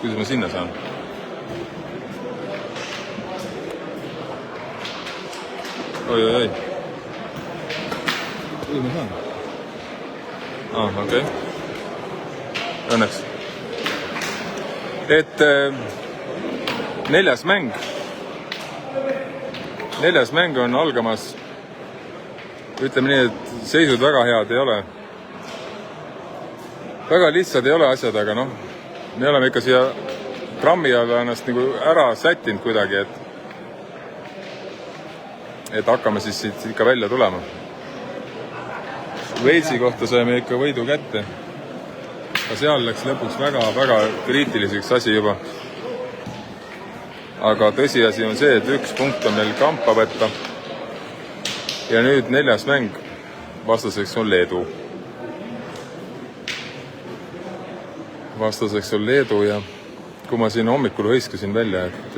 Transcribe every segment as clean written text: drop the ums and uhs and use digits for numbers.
Kuidas ma sinna saan? Oi. Kuidas ma saan? Okei. Õnneks. Et neljas mäng on algamas. Ütleme nii, et seisud väga head ei ole. Väga lihtsad ei ole asjad, aga noh, me oleme ikka siia trammi alla ennast nagu ära sättinud kuidagi, et hakkame siis siit ikka välja tulema. Walesi kohta saime ikka võidu kätte. Aga seal läks lõpuks väga kriitiliseks asi juba. Aga tõsiasi on see, et 1 punkt on meil kampa võtta. Ja nüüd 4. mäng vastaseks on Leedu. Ja kui ma siin hommikul hõiskasin välja, et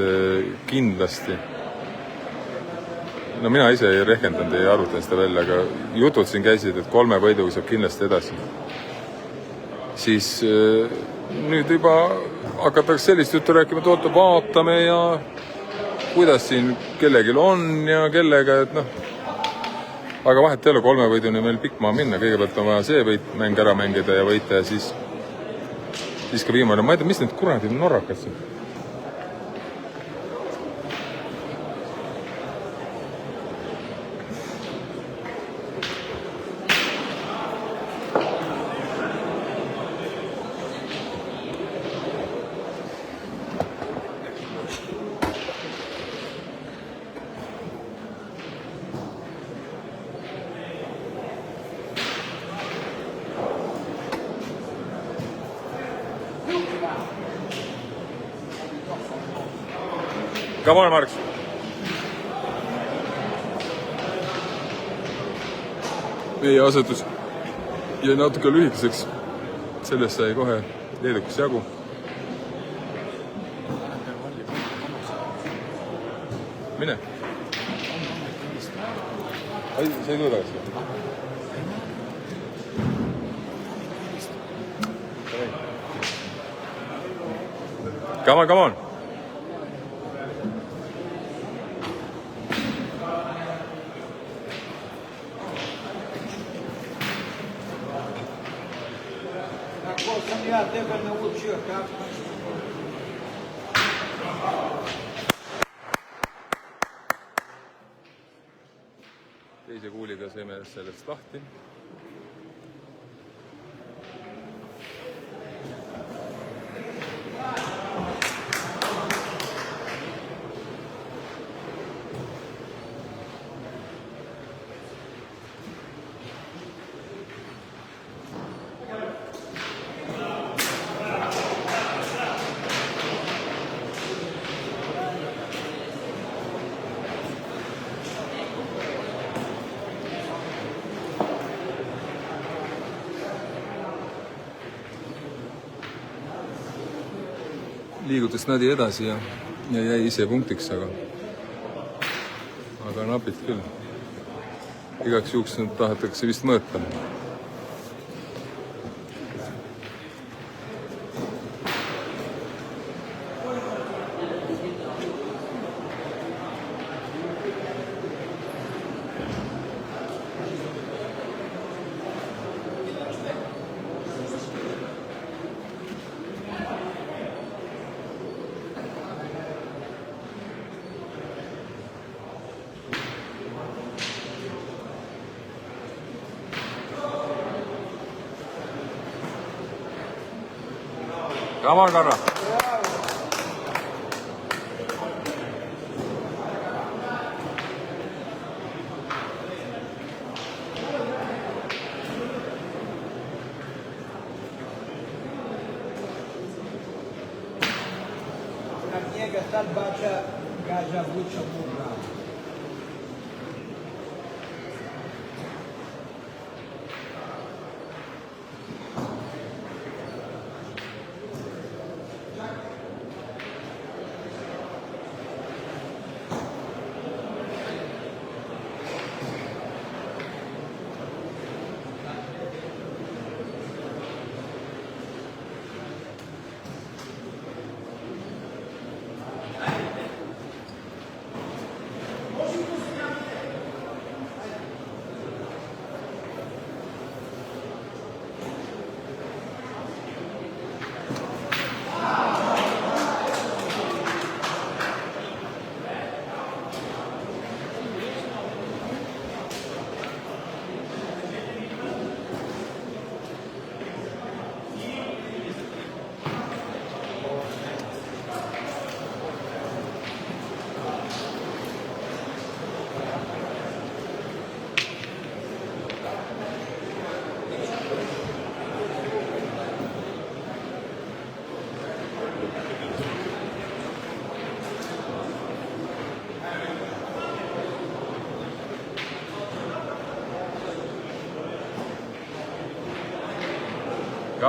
kindlasti, no mina ise ei rehkendanud, ei arvutanud seda välja, aga jutud siin käisid, et 3 võiduga saab kindlasti edasi. Siis nüüd juba hakatakse sellist juttu rääkima, et oota, vaatame ja kuidas siin kellelgi on ja kellega, et noh. Aga vahet ei ole 3 võiduni meil pikk maa minna. Kõigepealt on vaja see mäng ära mängida ja võita ja siis ka viimane. Ma ei tea, mis need kuradi norrakad siin? Come on, Marks. Meie asetus jäi natuke lühikeseks. Sellest sai kohe leedukas jagu. Mine. Sa ei tule tagasi. Come on. Teise kuuliga saime sellest lahti. Liigutas Nadi edasi ja jäi ise punktiks, aga napilt küll. Igaks juhuks tahetakse vist mõõta. Come on, Karra.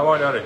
Come on, Jari.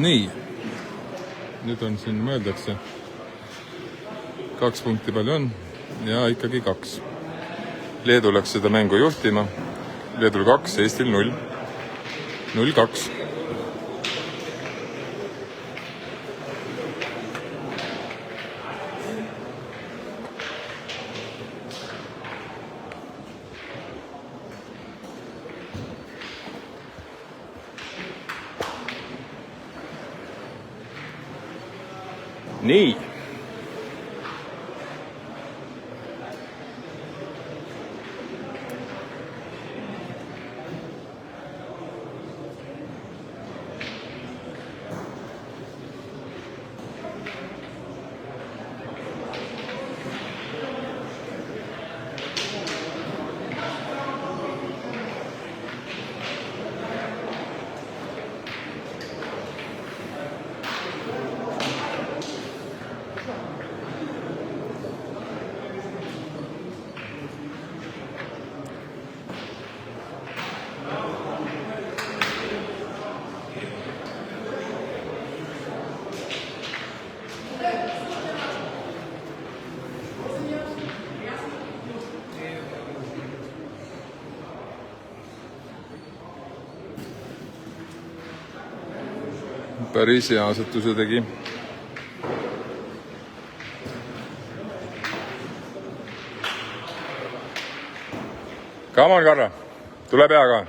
Nii, nüüd on siin mõeldakse 2 punkti palju on ja ikkagi 2. Leedu läks seda mängu juhtima. Leedul 2, Eestil 0. 0-2. Nii. Päris hea asetuse tegi. Come on, Karra. Tule peaga.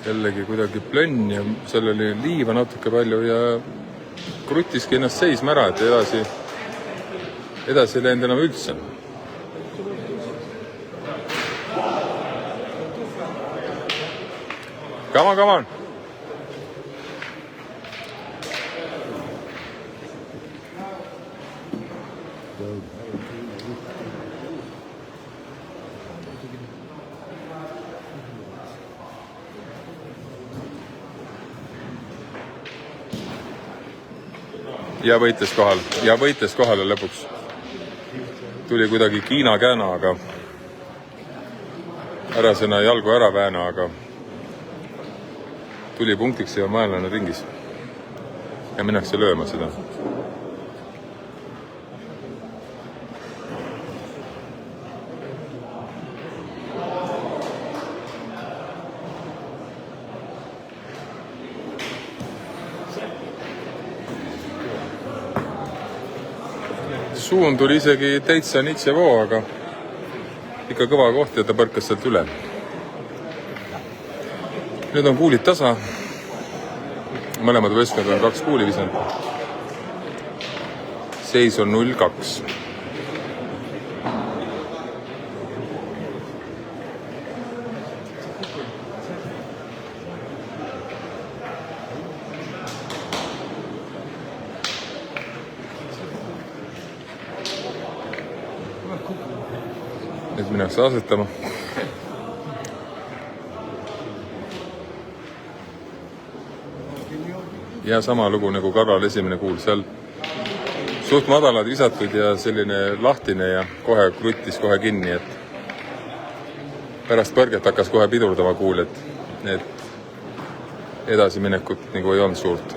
Jällegi kuidagi plönn ja seal oli liiva natuke palju ja krutiski ennast seisma ära, et edasi ei läinud enam üldse. Come on. Ja võitles kohale lõpuks. Tuli kuidagi Kiina kääna, aga ärasõna jalgu ära vääna, aga tuli punktiks ja vaenlane ringis. Ja minnakse lööma seda. Suun tuli isegi täitsa Nitsevoo, aga ikka kõva koht ja ta põrkas sealt üle. Nüüd on kuulid tasa. Mõlemad võistkond on 2 kuuli visanud. Seis on 0-2. Nüüd minnakse asetama. Ja sama lugu nagu Karral esimene kuul. Seal suht madalad visatud ja selline lahtine ja kohe kruttis kohe kinni, et pärast põrget hakkas kohe pidurdama kuul, et edasiminekut nagu ei olnud suurt.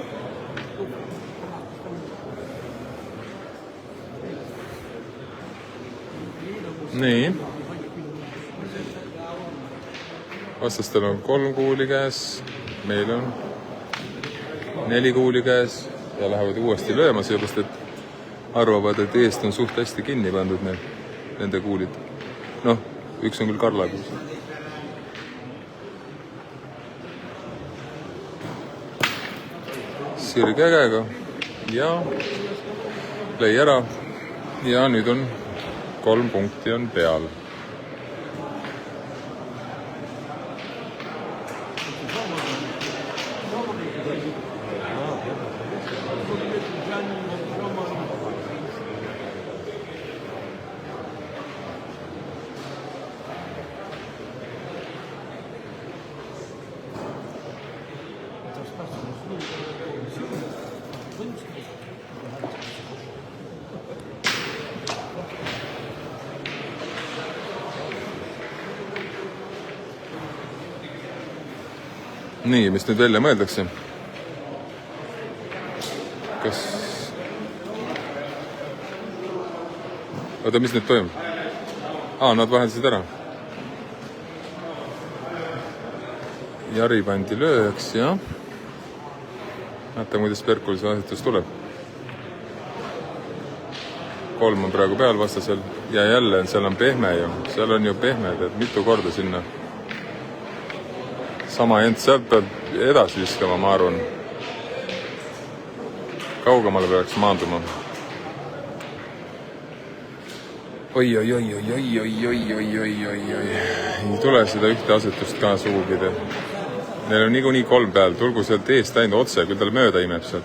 Nii. Vastastel on 3 kuuli käes, meil on 4 kuuli käes ja lähevad uuesti lööma, seepärast et arvavad, et eest on suht hästi kinni pandud nende kuulid. Noh, üks on küll Karla kuus. Sirge käega ja lõi ära ja nüüd on 3 punkti on peal. Nii, mis nüüd välja mõeldakse? Kas... Oota, mis nüüd toimub? Nad vahendasid ära. Jari pandi lööjaks, jah. Näete, kuidas Perkulise asetus tuleb. 3 on praegu peal vastasel. Ja jälle, seal on pehme ju. Seal on ju pehmed, et mitu korda sinna. Sama jent, sealt peab edasi viskama, ma arvan. Kaugemale peaks maanduma. Oi. Ei tule seda ühte asetust ka suugide. Neil on niikuinii 3 peal. Tulgu sealt eest ainult otse, kui tal mööda imeb sealt.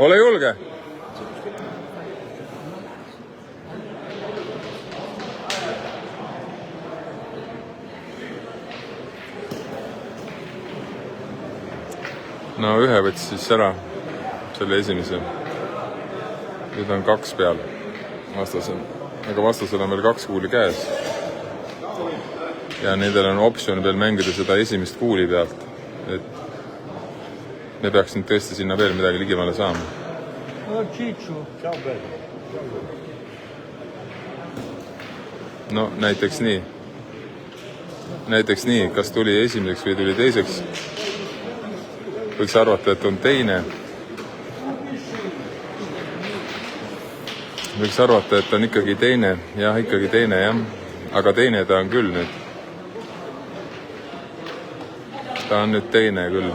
Ole julge! No ühe võttis siis ära selle esimese. Nüüd on 2 peal vastasel. Aga vastasel on veel 2 kuuli käes. Ja nendel on optsioon veel mängida seda esimest kuuli pealt. Et me peaks nüüd tõesti sinna veel midagi ligimale saama. No näiteks nii. Näiteks nii, kas tuli esimeseks või tuli teiseks. Võiks arvata, et on teine. Võiks arvata, et on ikkagi teine. Jah, ikkagi teine, jah. Aga teine ta on küll nüüd. Ta on nüüd teine küll.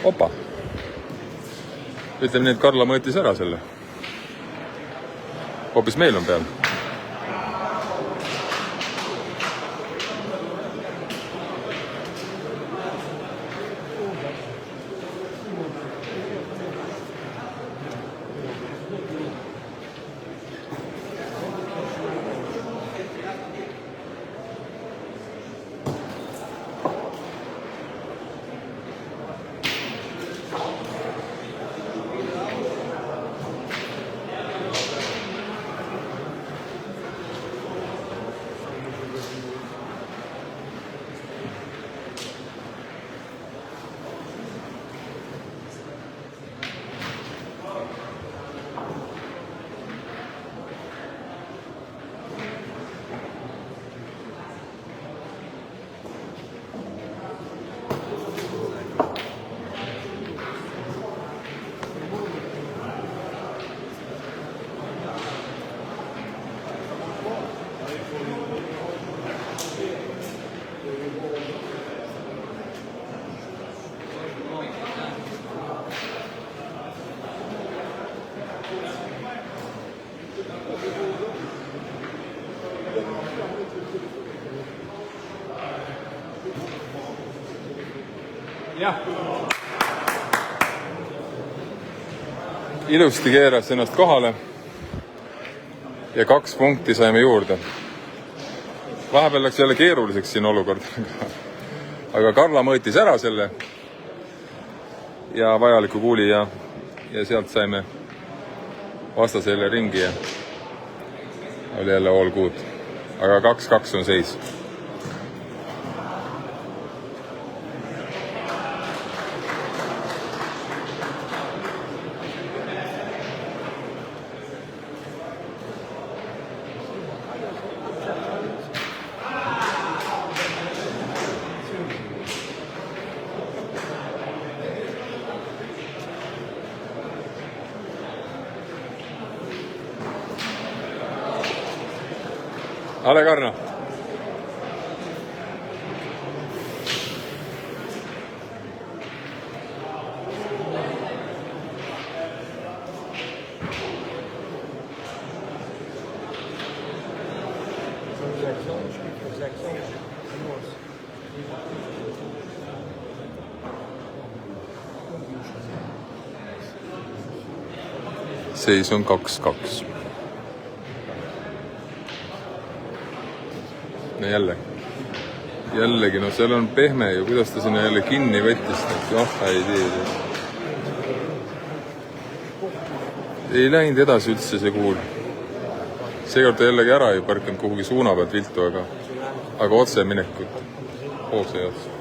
Opa. Ütleme nii, et Karla mõõtis ära selle. Hoopis meil on peal. jah. Ilusti keeras ennast kohale ja 2 punkti saime juurde. Vahepeal läks jälle keeruliseks siin olukord, aga Karla mõõtis ära selle ja vajaliku kuuli ja sealt saime vastasele ringi ja oli jälle all good. Aga 2-2 on seis. Ale Karna. Seis on 2-2. Jällegi, no seal on pehme ja kuidas ta sinna jälle kinni võttis, ei tea. Ei läinud edasi üldse see kuul. Seekord ta jällegi ära ei parkinud kuhugi suuna pealt viltu, aga otse minekut. Hoogse jaoks.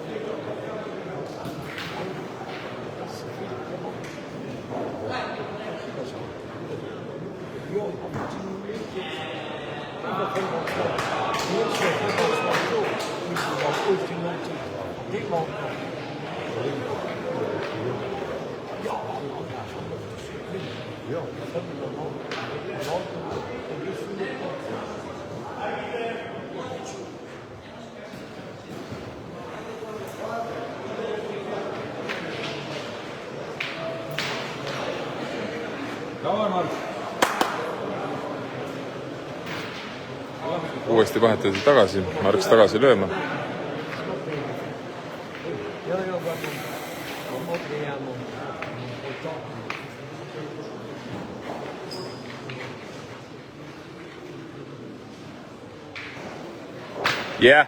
Uuesti vahetati tagasi, Marks tagasi lööma. Yeah.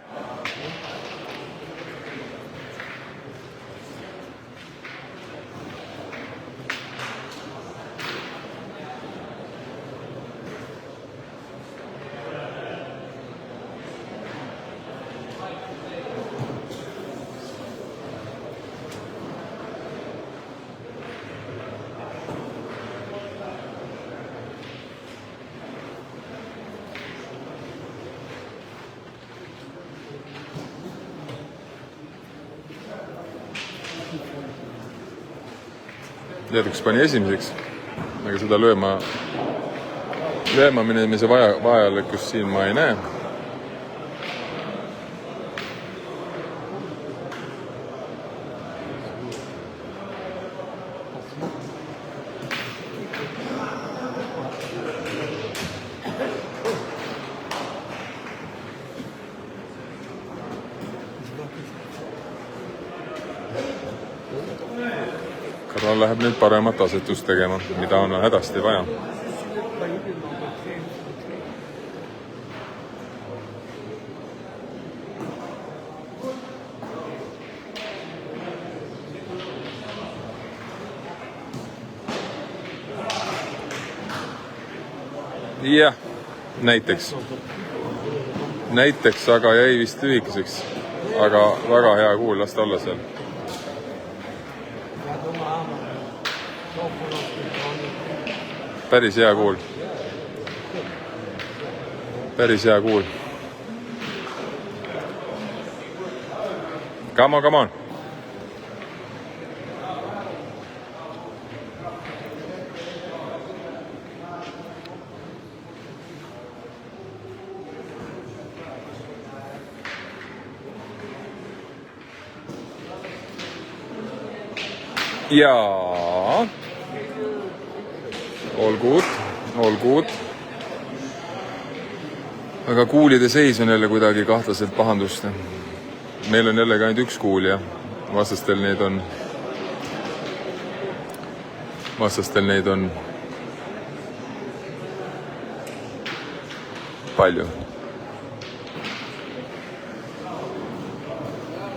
Leeduks pani esimeseks, aga seda lööma minemise vajalikkust siin ma ei näe. Karl läheb nüüd paremat asetust tegema, mida on hädasti vaja. Jah, näiteks, aga jäi vist lühikeseks, aga väga hea kuul, lasta olla seal. Päris hea kuul. Come on. Jaa. All good. Aga kuulide seis on jälle kuidagi kahtlaselt pahandust. Meil on jällegi ainult üks kuul ja vastastel neid on palju.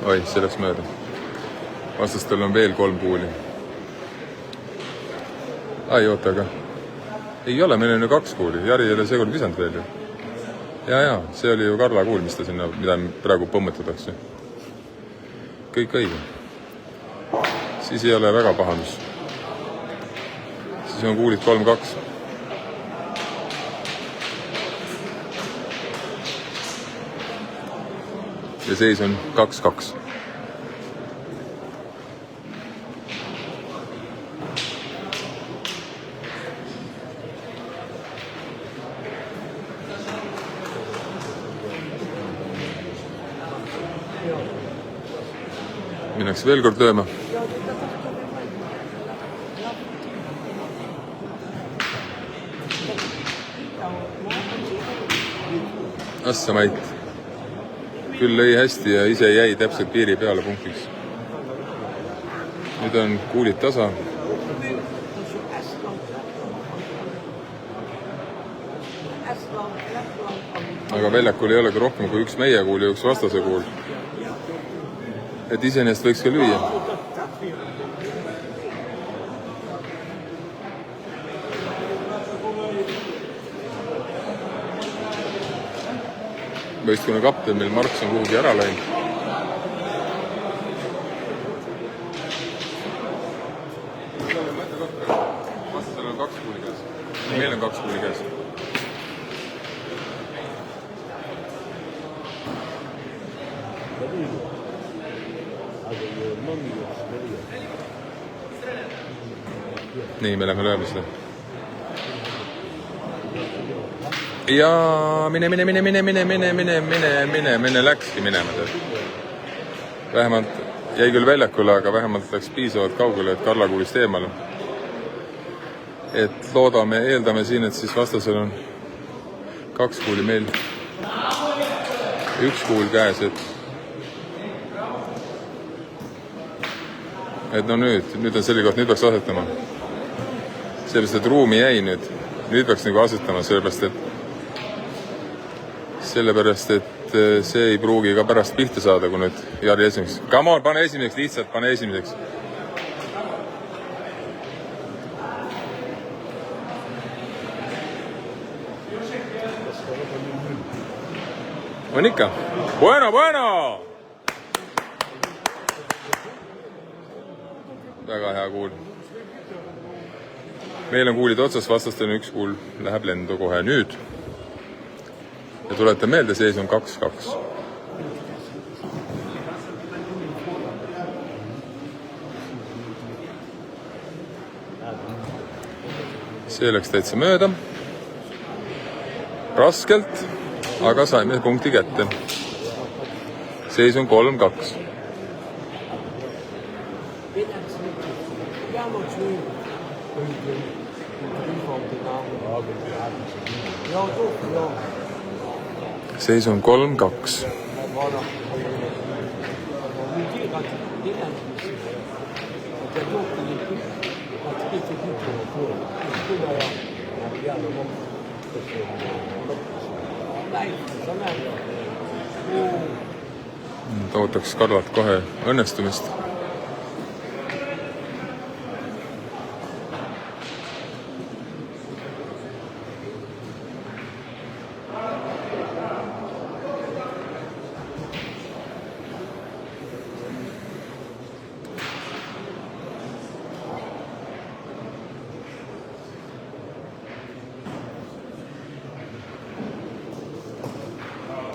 Oi, see läks mööda. Vastastel on veel 3 kuuli. Ai, oota, aga ei ole, meil on ju 2 kuuli. Jari ei ole seekord visanud veel ju. Ja, see oli ju Karla kuul, mis ta sinna, mida praegu põmmutatakse. Kõik õige. Siis ei ole väga pahandus. Siis on kuulid 3-2. Ja seis on 2-2. Minnakse veel kord lööma. Assamait. Küll lõi hästi ja ise jäi täpselt piiri peale punktiks. Nüüd on kuulid tasa. Aga väljakul ei olegi rohkem kui üks meie kuul ja üks vastase kuul. Et iseenesest võiks ka lüüa. Võistkonna kapten meil Marks on kuhugi ära läinud. Vastasel on 2 kuuli käes. Meil on 2 kuuli käes. Nii, me lähme lööme seda. Ja mine, läkski minema. Vähemalt jäi küll väljakule, aga vähemalt läks piisavalt kaugele, et Karla kuulist eemale. Et eeldame siin, et siis vastasel on 2 kuuli meil. 1 kuul käes, et no nüüd on selle koht, nüüd peaks asetama. Sellepärast, et ruumi jäi nüüd. Nüüd peaks nagu asetama, sellepärast, et see ei pruugi ka pärast pihta saada, kui nüüd Jari esimeseks. Come on, pane esimeseks, lihtsalt pane esimeseks. On ikka. Bueno! Väga hea kuul. Meil on kuulid otsas, vastastel 1 kuul läheb lendu kohe nüüd. Ja tuletan meelde, seis on 2-2. see läks täitsa mööda. Raskelt, aga saime punkti kätte. Seis on 3-2. Seis on 3-2. Ootaks Karlat kohe õnnestumist.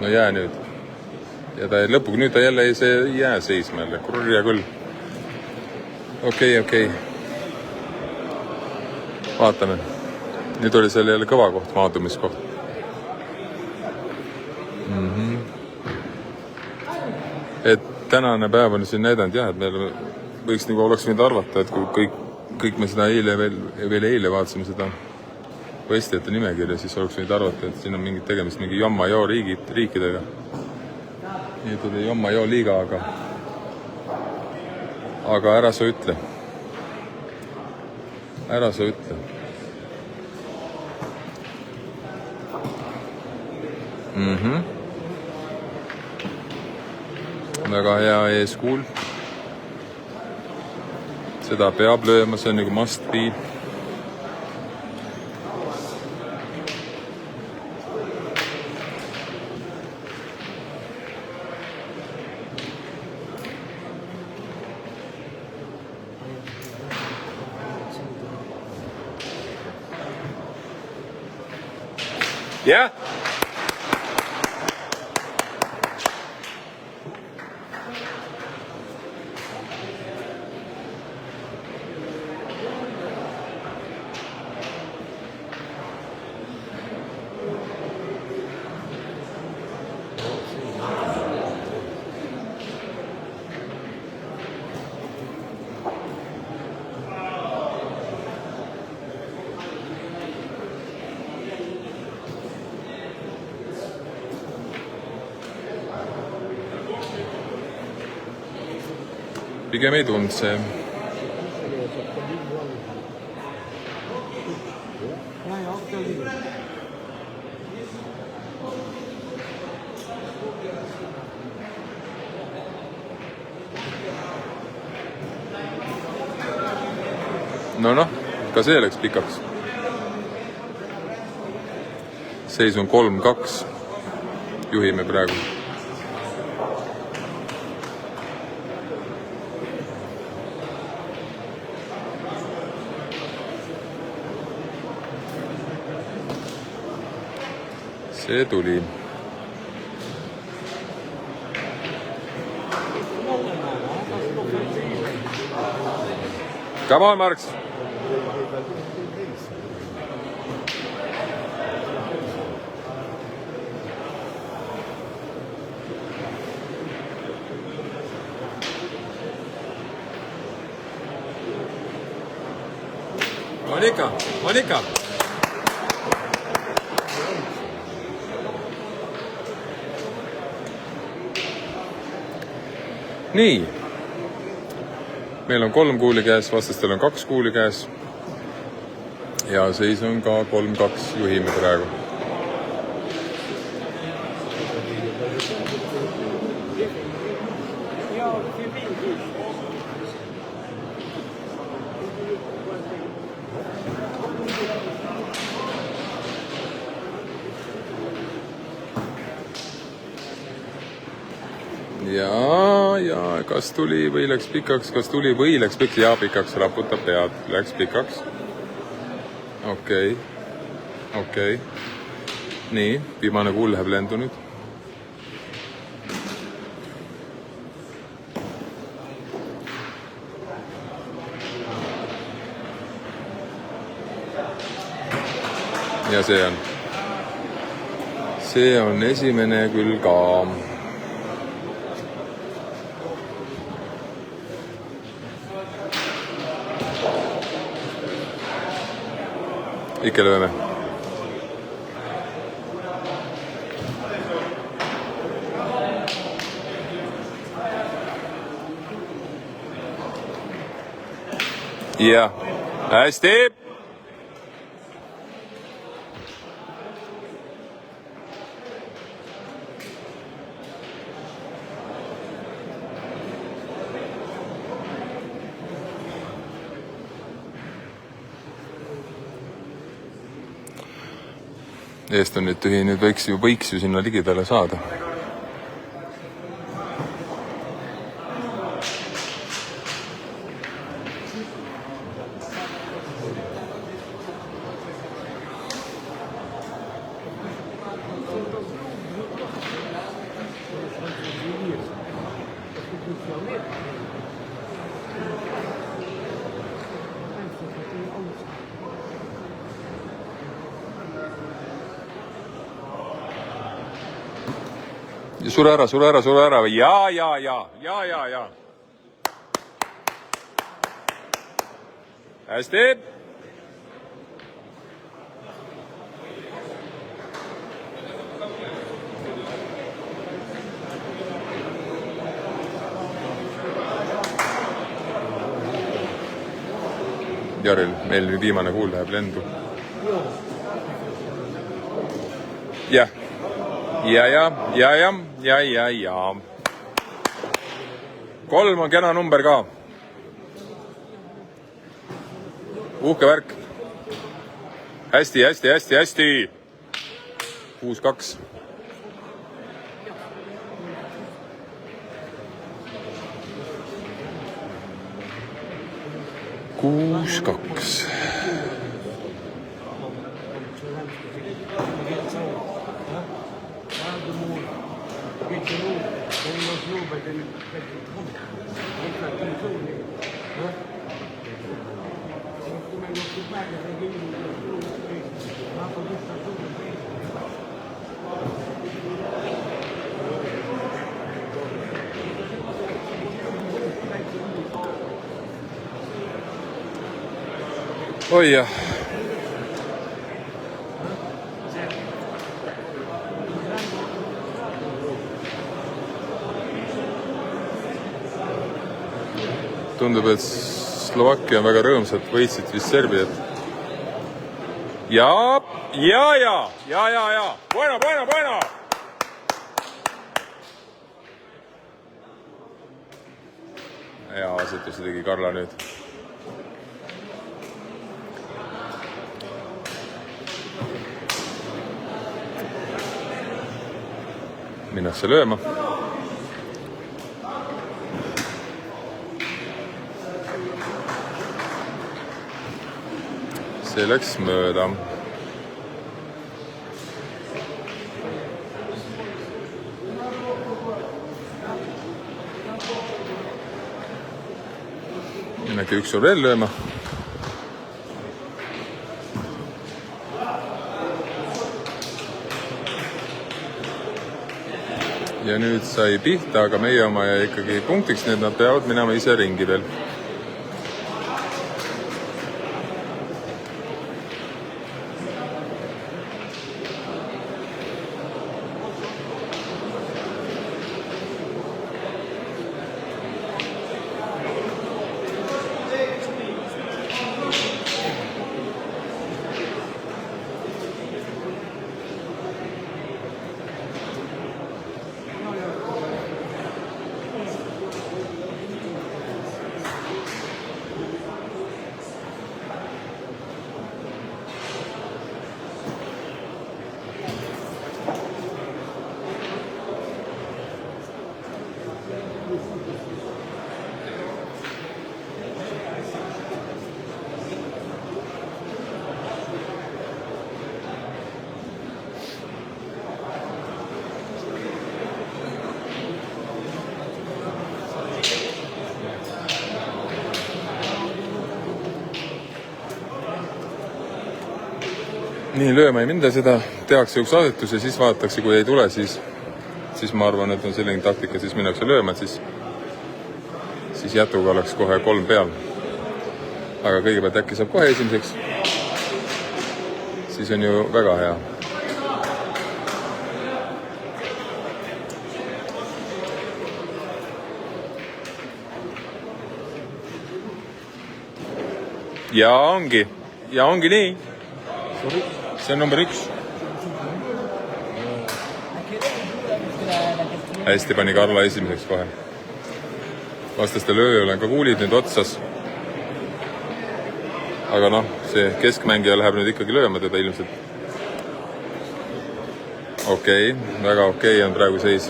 No jää nüüd. Ja ta lõpuks nüüd ta jälle ei jää seisma jälle. Kurja küll. Okei. Vaatame. Nüüd oli seal jälle kõva koht, maandumiskoht. Et tänane päev on siin näidanud jah, et meil võiks nagu oleks võinud arvata, et kui kõik me seda veel eile vaatasime seda võistlejate nimekirja, siis oleks võinud arvata, et siin on mingit tegemist mingi Jamma-Joo riikidega. Nii et oli Jamma-Joo liiga, aga ära sa ütle. Väga hea eeskuul. Seda peab lööma, see on nagu must be. Yeah. Pigem ei tund see. No, ka see läks pikaks. Seis on 3-2. Juhime praegu. See tuli. Come on, Marks. Monika. Nii. Meil on 3 kuuli käes, vastastel on 2 kuuli käes. Ja seis on ka 3-2, juhime praegu. Ja kas tuli või läks pikaks, ja pikaks, raputab pead, läks pikaks. Okei. Nii, viimane kuul läheb lendu nüüd. ja see on esimene küll ka. Ikka lööme. Ja, hästi. Eest on nüüd tühi, nüüd võiks ju sinna ligidale saada. Sure ära. Ja. Hästi. Jaril, meil viimane kuul läheb lendu. Jah. Ja. 3 on kena number ka. Uhke värk. Hästi. 6-2. Oi jah. Tundub, et Slovakkia on väga rõõmsad, võitsid vist Serbiat. Ja. Bueno. Ja asetusi tegi Karla nüüd. Minnakse lööma. See läks mööda. Minnake üks on veel lööma. Ja nüüd sai pihta, aga meie oma jäi ikkagi punktiks, need nad peavad minema ise ringi veel. nii, lööma ei minda seda, tehakse üks asetus ja siis vaadatakse, kui ei tule, siis ma arvan, et on selline taktika, siis minnakse lööma, et siis jätuga oleks kohe 3 peal. Aga kõigepealt äkki saab kohe esimeseks, siis on ju väga hea. Ja ongi nii. See on number 1. Hästi pani Karla esimeseks kohe. Vastaste lööjal on ka kuulid nüüd otsas. Aga noh, see keskmängija läheb nüüd ikkagi lööma teda ilmselt. Okei, väga okei on praegu seis.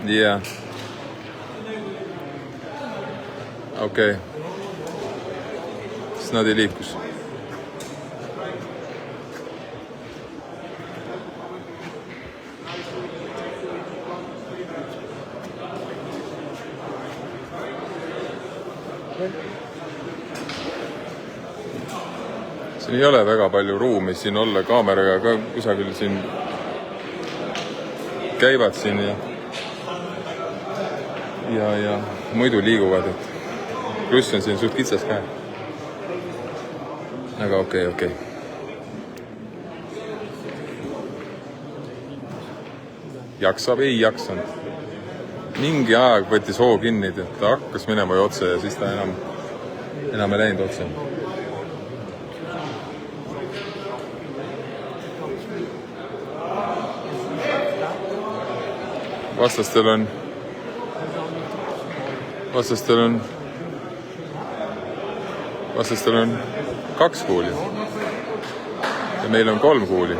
Yeah. Okei. Snadi liikus. Siin ei ole väga palju ruumi siin olla kaameraga ka kusagil siin käivad siin ja muidu liiguvad, et pluss on siin suht kitsas käe. Aga okei. Jaksab, ei jaksanud. Mingi aeg võttis hoo kinni, et ta hakkas minema ju otse ja siis ta enam ei läinud otse. Vastastel on 2 kuuli ja meil on 3 kuuli.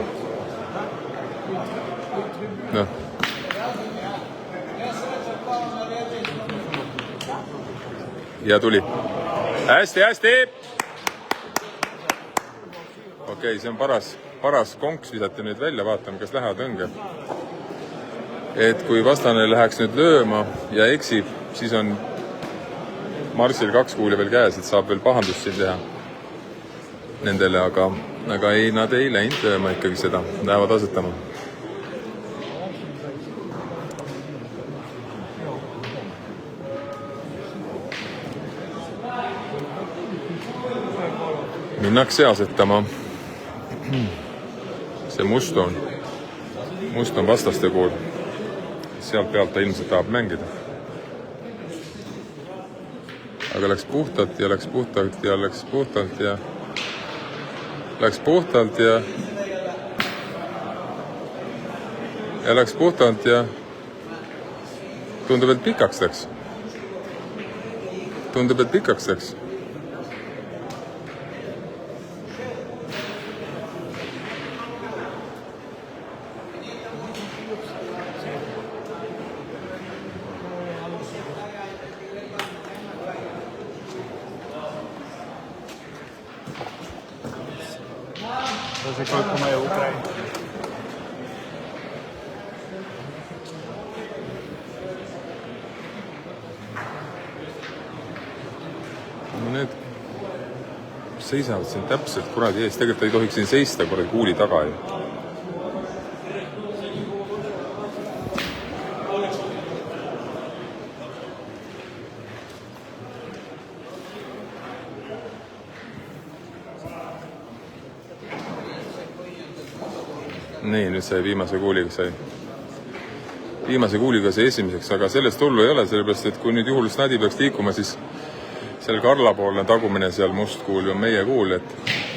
Noh. Ja tuli. Hästi! Okei, see on paras konks visati nüüd välja, vaatame, kas lähevad õnge. Et kui vastane läheks nüüd lööma ja eksib, siis on Marsil 2 kuuli veel käes, et saab veel pahandust siin teha nendele, aga ei, nad ei läinud lööma ikkagi seda, lähevad asetama. Minnakse asetama. See must on vastaste pool. Sealt pealt ta ilmselt tahab mängida. Aga läks puhtalt ja tundub, et pikaks läks. Need seisavad siin täpselt kuradi ees. Tegelikult ei tohiks siin seista kuradi kuuli taga ju. Nii, nüüd sai viimase kuuliga sai esimeseks, aga sellest hullu ei ole, sellepärast, et kui nüüd juhul Snadi peaks liikuma, siis seal Karla poolne tagumine seal must kuul on meie kuul, et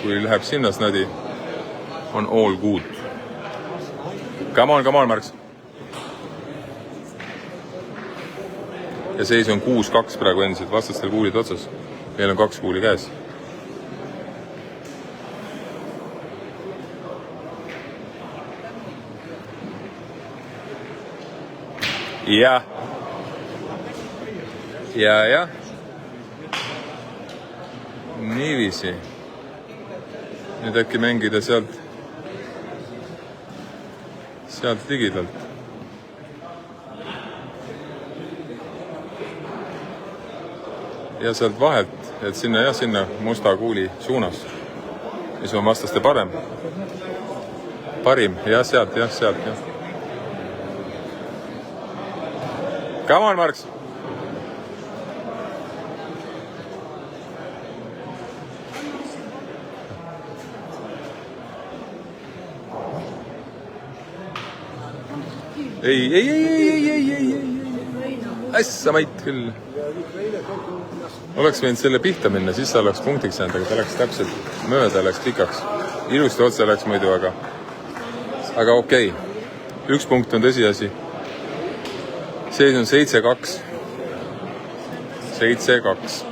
kui läheb sinna Snadi, on all good. Come on, Marks. Ja seis on 6-2 praegu endiselt, vastastel kuulid otsas. Meil on 2 kuuli käes. Ja. Niiviisi. Nüüd äkki mängida sealt ligidalt. ja sealt vahelt, et sinna musta kuuli suunas, mis on vastaste parim, sealt. Come on, Marks! Ei. Ässa mait küll. Oleks võinud selle pihta minna, siis ta oleks punktiks jäänud, aga ta läks täpselt mööda, läks pikaks. Ilusti otse läks muidu, aga okei. 1 punkt on tõsiasi. Seis on 7-2. 7-2.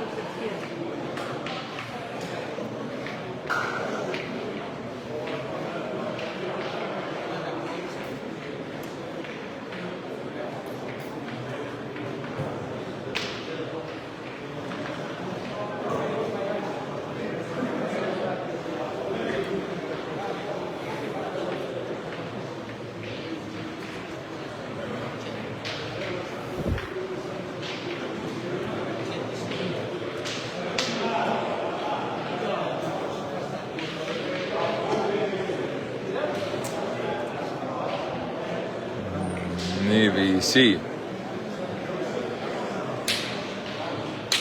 Niiviisi.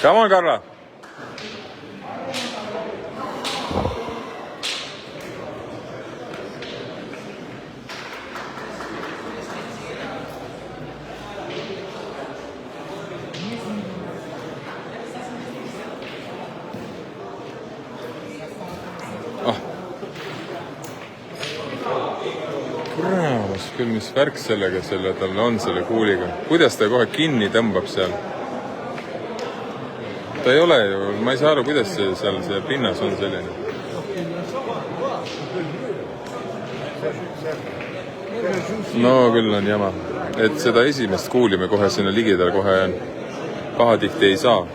Come on, Karla! Küll mis värk sellega, tal on selle kuuliga. Kuidas ta kohe kinni tõmbab seal? Ta ei ole ju, ma ei saa aru, kuidas seal see pinnas on selline. No küll on jama. Et seda esimest kuuli me kohe sinna ligidal kohe pahatihti ei saa.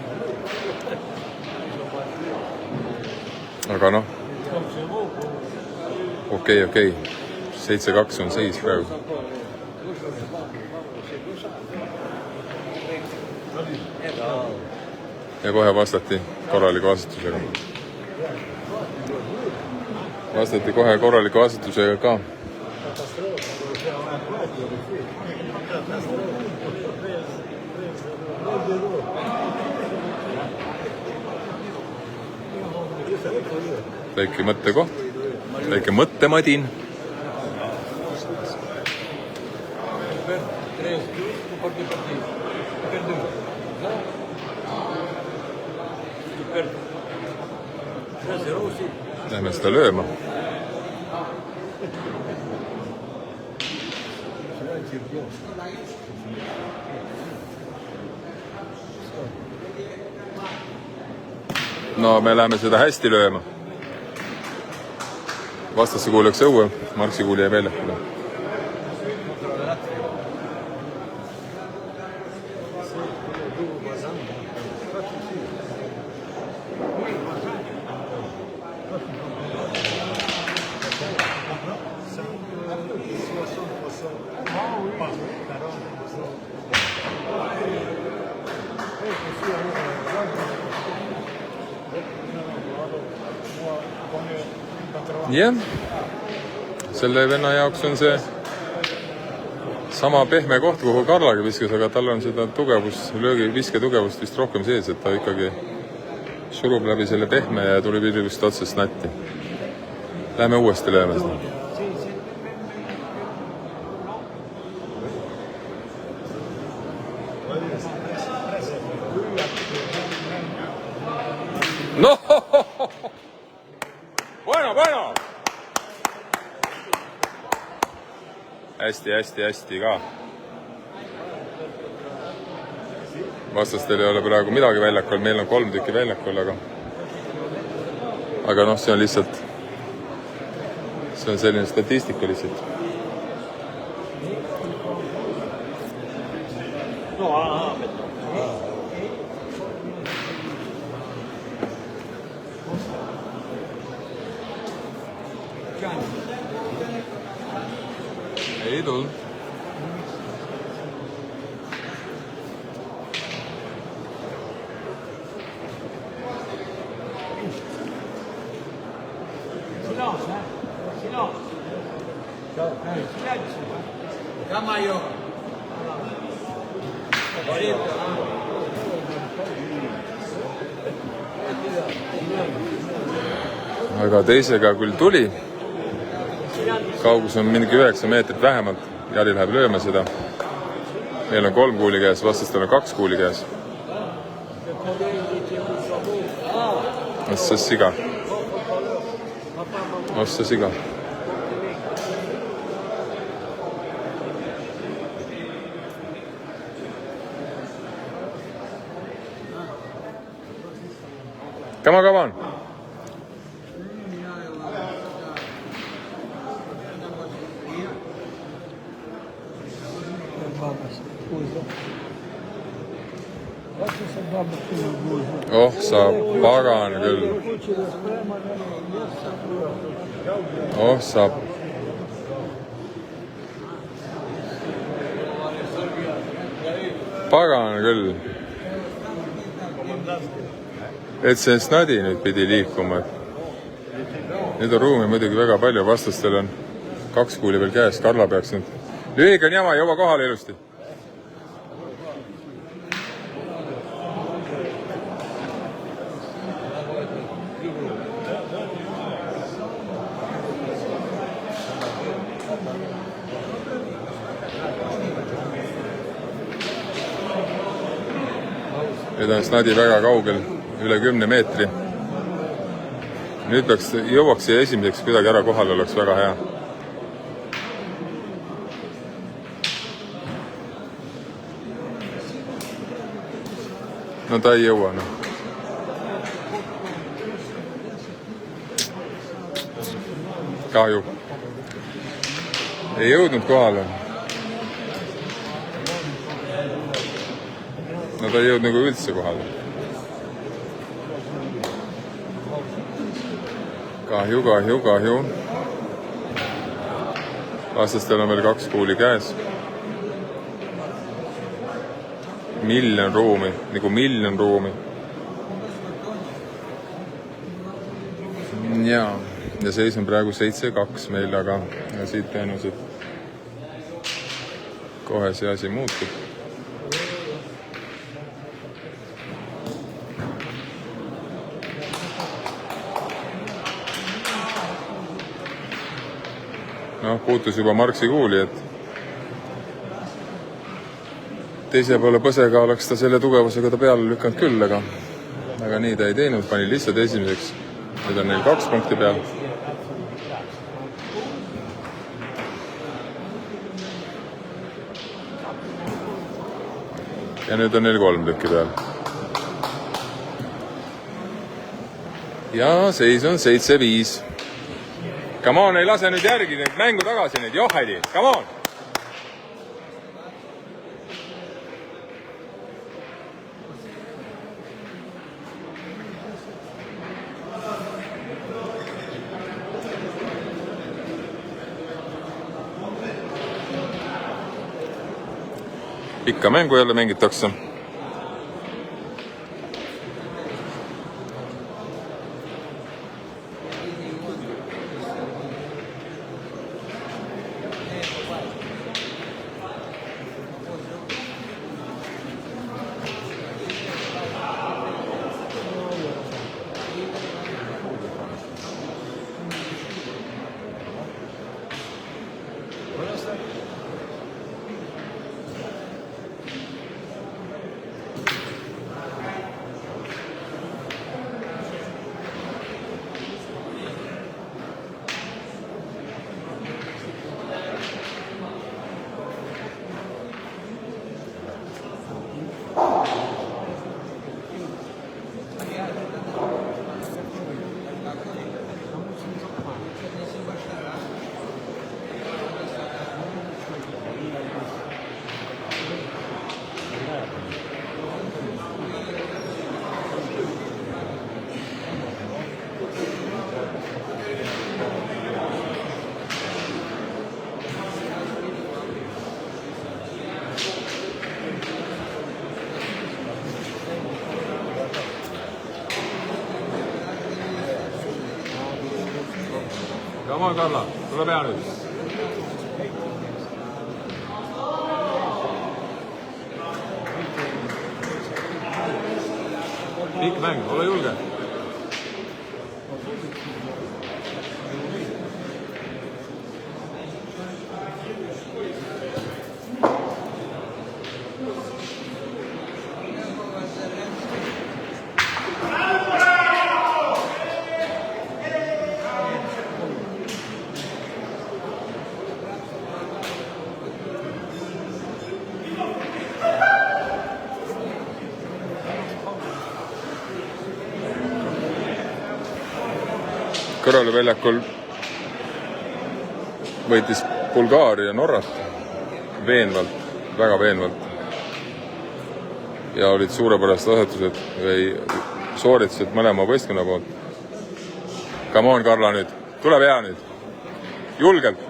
Aga noh. Okei. 7-2 on seis praegu. Ja kohe vastati korraliku vastutusega. Vastati kohe korraliku vastutusega ka. Väike mõttekoht. Väike mõttemadin. Lähme seda lööma. No me läheme seda hästi lööma. Vastasse kuuleks õue, Marksi kuuli jäi väljakule. Jah, selle venna jaoks on see sama pehme koht, kuhu Karlagi viskas, aga tal on seda viske tugevust vist rohkem sees, et ta ikkagi surub läbi selle pehme ja tuleb ilusti otsest natti. Lähme uuesti lööme seda. No! Bueno! Hästi ka. Vastastel ei ole praegu midagi väljakul, meil on 3 tükki väljakul, aga noh, see on lihtsalt, see on selline statistika lihtsalt. Ei tulnud. aga teisega küll tuli. Kaugus on mingi 9 meetrit vähemalt. Jari läheb lööma seda. Meil on 3 kuuli käes, vastastel on 2 kuuli käes. Ossa siga. Ossa siga. Come on. Oh, sa pagan küll. Oh, sa. Pagan küll. Et see snadi nüüd pidi liikuma. Nüüd on ruumi muidugi väga palju, vastastel on 2 kuuli veel käes. Karla peaks nüüd. Lühiga on jama, jõua kohale ilusti. Nüüd on snadi väga kaugel, üle 10 meetri. Nüüd peaks jõuaks siia esimeseks kuidagi ära kohal, oleks väga hea. No ta ei jõua, noh. Kahju. Ei jõudnud kohale. No ta ei jõudnud nagu üldse kohale. Kahju. Vastastel on veel 2 kuuli käes. Miljon ruumi, nagu miljon ruumi. Ja seis on praegu 7-2 meil, aga siit tõenäoliselt kohe see asi muutub. Noh, puutus juba Marksi kuuli, et teise poole põsega oleks ta selle tugevusega ta peale lükanud küll, aga nii ta ei teinud, pani lihtsalt esimeseks. Nüüd on neil 2 punkti peal. Ja nüüd on neil 3 tükki peal. Ja seis on 7-5. Come on, ei lase nüüd järgi nüüd mängu tagasi nüüd, johedi, come on! Pikka mängu jälle mängitakse. Come on, Karla, tule pea nüüd. Pikk mäng, ole julge. Kõrvaleväljakul võitis Bulgaaria Norrat veenvalt, väga veenvalt. Ja olid suurepärased asetused või sooritused mõlema võistkonna poolt. Come on, Karla nüüd. Tule pea nüüd. Julgelt.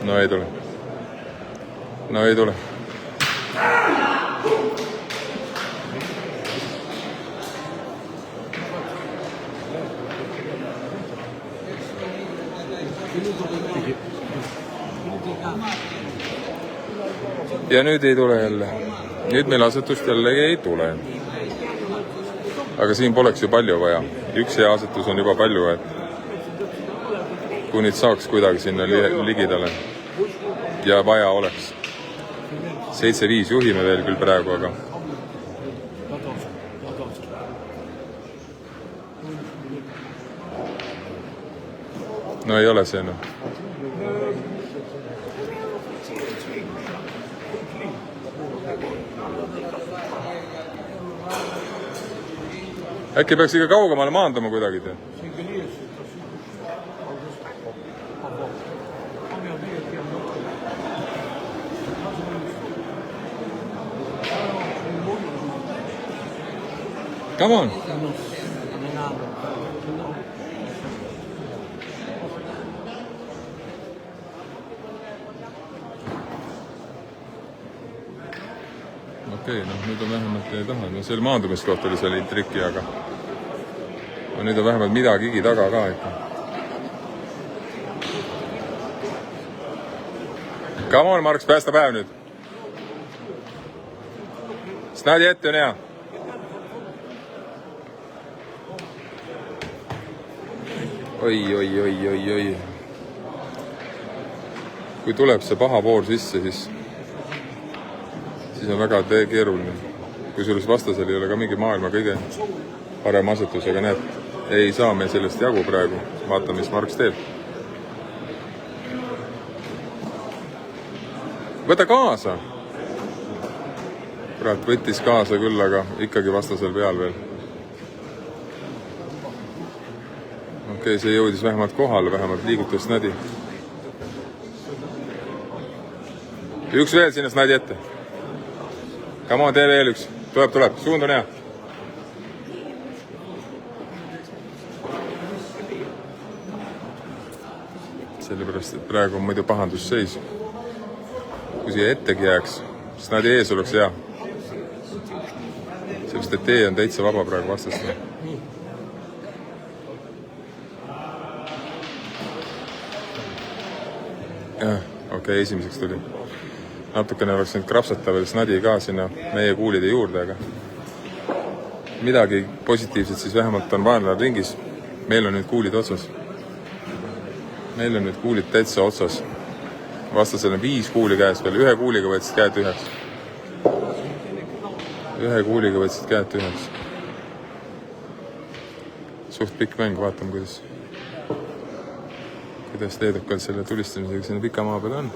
No ei tule. No ei tule. Ja nüüd ei tule jälle. Nüüd meil asetust jällegi ei tule. Aga siin poleks ju palju vaja. Üks hea asetus on juba palju, et kui nüüd saaks kuidagi sinna ligidale ja vaja oleks. 7-5 juhime veel küll praegu, aga no ei ole see noh. Äkki peaks ikka kaugemale maandama kuidagi te? Come on. Okei, noh, nüüd on vähemalt ei taha. No see maandumiskoht oli seal trikki, aga nüüd on vähemalt midagigi taga ka ikka. Come on, Marks, päästa päev nüüd. Snadi ette on hea. Oi. Kui tuleb see paha voor sisse, siis on väga keeruline. Kui sul vastasel ei ole ka mingi maailma kõige parem asetus, aga näed, ei saa me sellest jagu praegu. Vaata, mis Marks teeb. Võta kaasa! Kurat, võttis kaasa küll, aga ikkagi vastasel peal veel. Okei, see jõudis vähemalt kohale, vähemalt liigutas Snadi. Üks veel sinna Snadi ette. Come on, tee veel üks. Tuleb. Suund on hea. Sellepärast, et praegu on muidu pahandusseis. Kui siia ettegi jääks, Snadi ees oleks hea. Sellepärast, et tee on täitsa vaba praegu vastast. Okei, esimeseks tuli. Natukene oleks nüüd krapsata veel Snadi ka sinna meie kuulide juurde, aga midagi positiivset siis vähemalt on vaenlane ringis. Meil on nüüd kuulid otsas. Meil on nüüd kuulid täitsa otsas. Vastasel on 5 kuuli käes veel. 1 kuuliga võtsid käed üheks. 1 kuuliga võtsid käed üheks. Suht pikk mäng, vaatame kuidas leedukalt selle tulistamisega sinna pika maa peal on.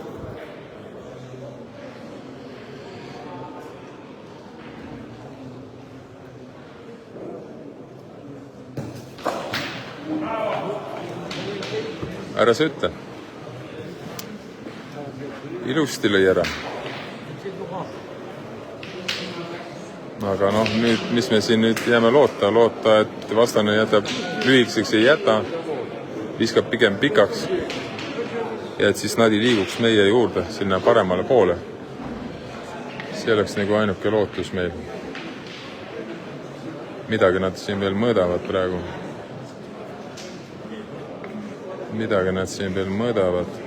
Ära sa ütle. Ilusti lõi ära. Aga noh, nüüd, mis me siin nüüd jääme loota, et vastane jätab lühikseks ei jäta, viskab pigem pikaks ja et siis Snadi liiguks meie juurde sinna paremale poole. See oleks nagu ainuke lootus meil. Midagi nad siin veel mõõdavad praegu. midagi nad siin veel mõõdavad.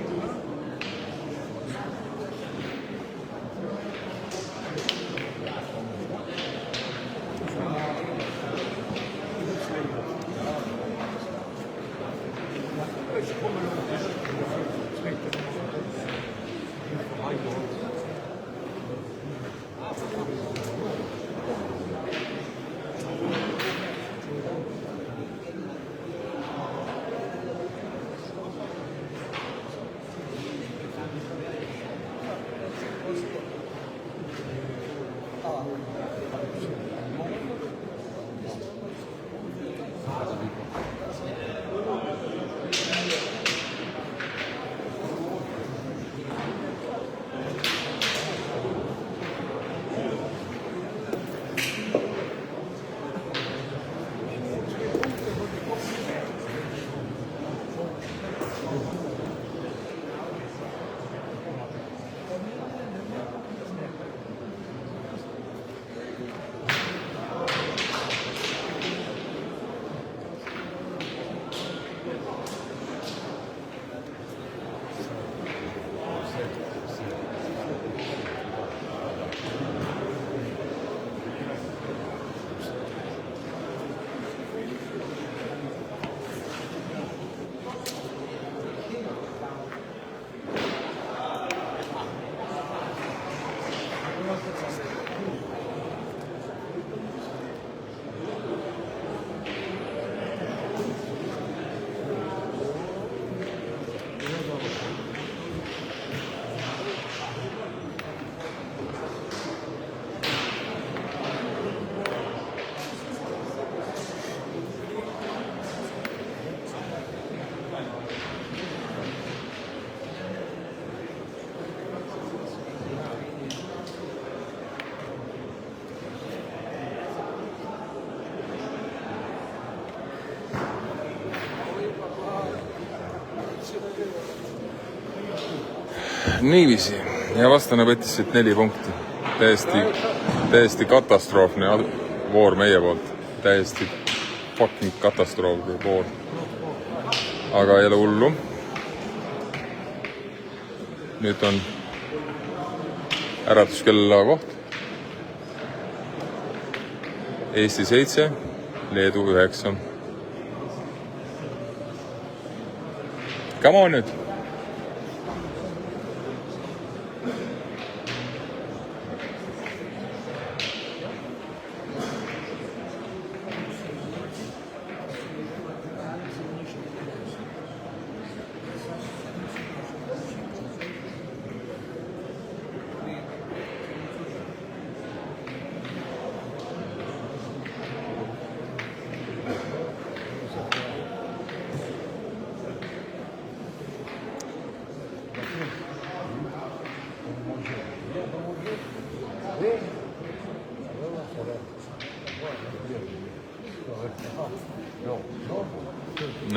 Niiviisi ja vastane võttis siit 4 punkti. Täiesti katastroofne voor meie poolt. Täiesti fucking katastroofne voor. Aga ei ole hullu. Nüüd on äratuskella koht. Eesti 7, Leedu 9. Come on nüüd!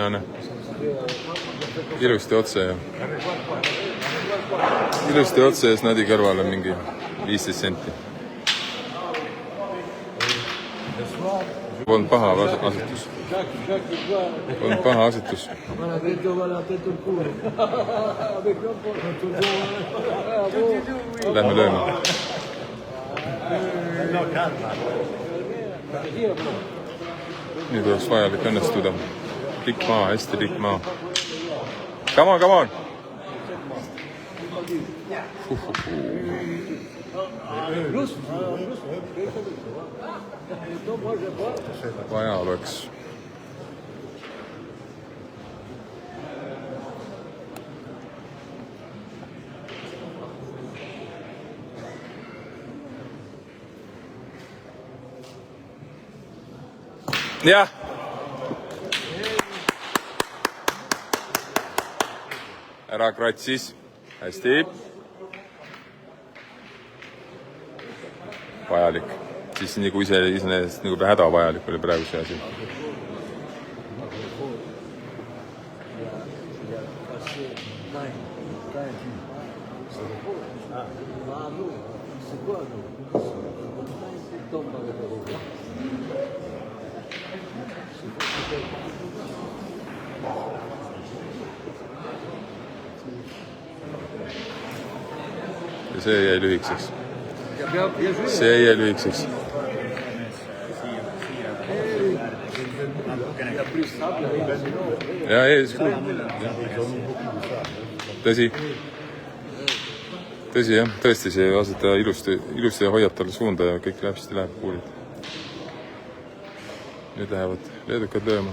No. Ilusti otse ja snadi kõrvale mingi 15 senti. Polnud paha asetus. Polnud paha asetus. Lähme lööme. Nüüd oleks vajalik õnnestuda. Pikk maa, hästi pikk maa. Come on! Vaja oleks. Jah! Ära kratsis. Hästi. Vajalik. Siis nagu iseenesest nagu hädavajalik oli praegu see asi. ja see jäi lühikeseks. See jäi lühikeseks. Ja ees küll. Tõsi, jah, tõesti see aseta ilusti hoiab talle suunda ja kõik läpsti läheb kuulid. Nüüd lähevad leedukad lööma.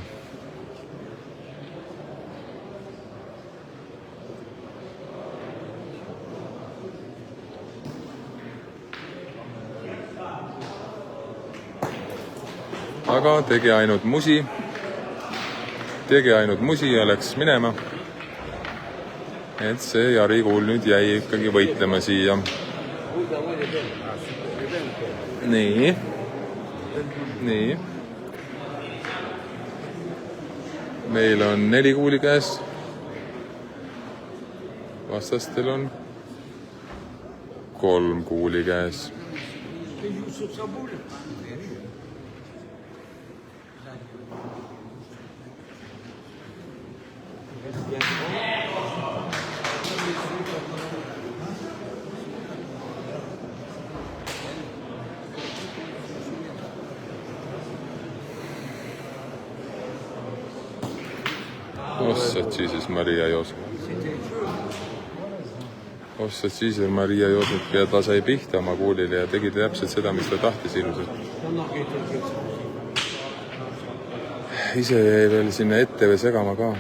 Aga tegi ainult musi ja läks minema. Et see Jari Kuul nüüd jäi ikkagi võitlema siia. Nii. Meil on 4 kuuli käes. Vastastel on 3 kuuli käes. Ossa Jesus Maria Joosep. Ja ta sai pihta oma kuulile ja tegi täpselt seda, mis ta tahtis ilusalt. Ise jäi veel sinna ette või segama ka.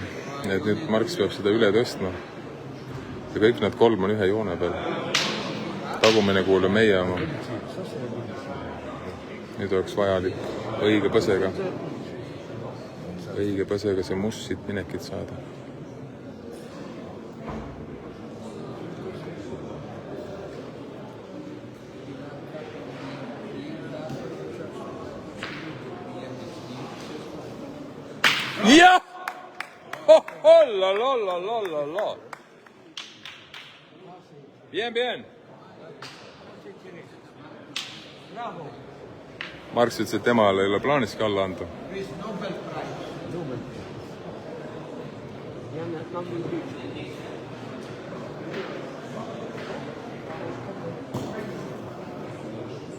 Et nüüd Marks peab seda üle tõstma. Ja kõik nad 3 on ühe joone peal. Tagumine kuul on meie oma. Nüüd oleks vajalik õige põsega see must siit minekit saada. Jah! La. Bien. Marks ütles, et temal ei ole plaaniski alla anda.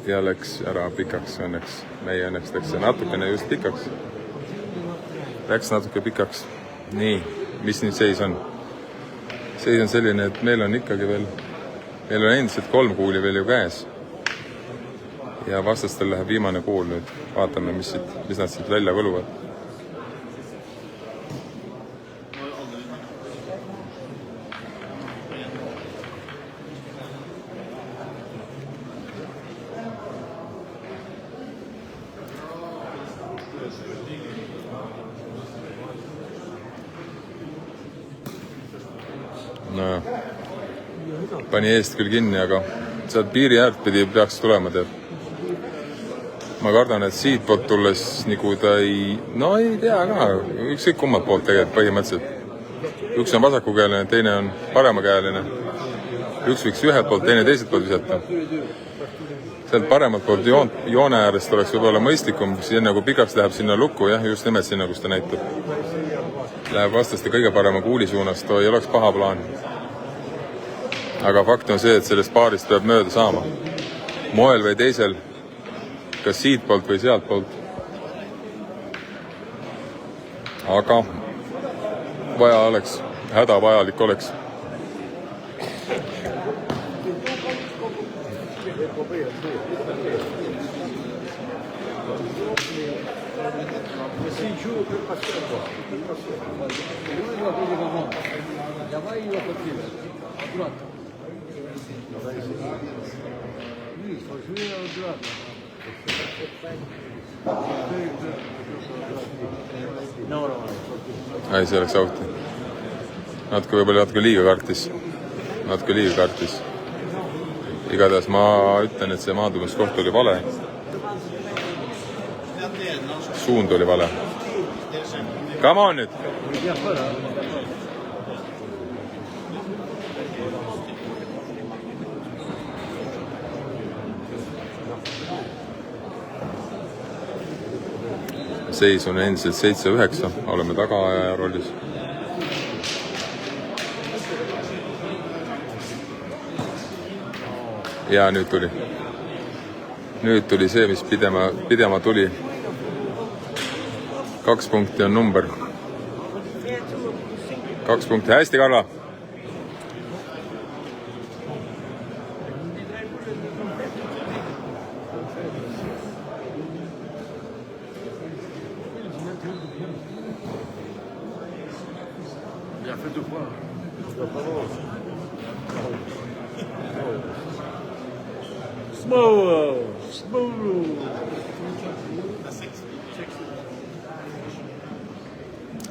Ja läks ära pikaks õnneks. Meie õnneks läks see natukene just pikaks. Läks natuke pikaks. Nii, mis nüüd seis on? Seis on selline, et meil on ikkagi veel, meil on endiselt 3 kuuli veel ju käes. Ja vastastel läheb viimane kuul nüüd. Vaatame, mis nad siit välja võluvad. No, pani eest küll kinni, aga sealt piiri äärt pidi peaks tulema teeb. Ma kardan, et siit poolt tulles nagu ta ei tea ka, ükskõik kummad poolt tegelikult põhimõtteliselt. Üks on vasakukäeline, teine on paremakäeline. Üks võiks ühelt poolt, teine teiselt poolt visata. Sealt paremalt poolt joone äärest oleks võib-olla mõistlikum, siis enne kui pikaks läheb sinna lukku, jah, just nimelt sinna, kus ta näitab. Läheb vastaste kõige parema kuuli suunast, ei oleks paha plaan. Aga fakt on see, et sellest paarist peab mööda saama. Moel või teisel, kas siit poolt või sealt poolt. Aga vaja oleks, hädavajalik oleks. Ai, see oleks auti. Natuke liiga kartis. Igatahes ma ütlen, et see maandumiskoht oli vale. Suund oli vale. Come on nüüd! Seis on endiselt 7-9, oleme tagaajaja rollis. ja nüüd tuli. Nüüd tuli see, mis pidema tuli. 2 punkti on number. 2 punkti. Hästi, Karla!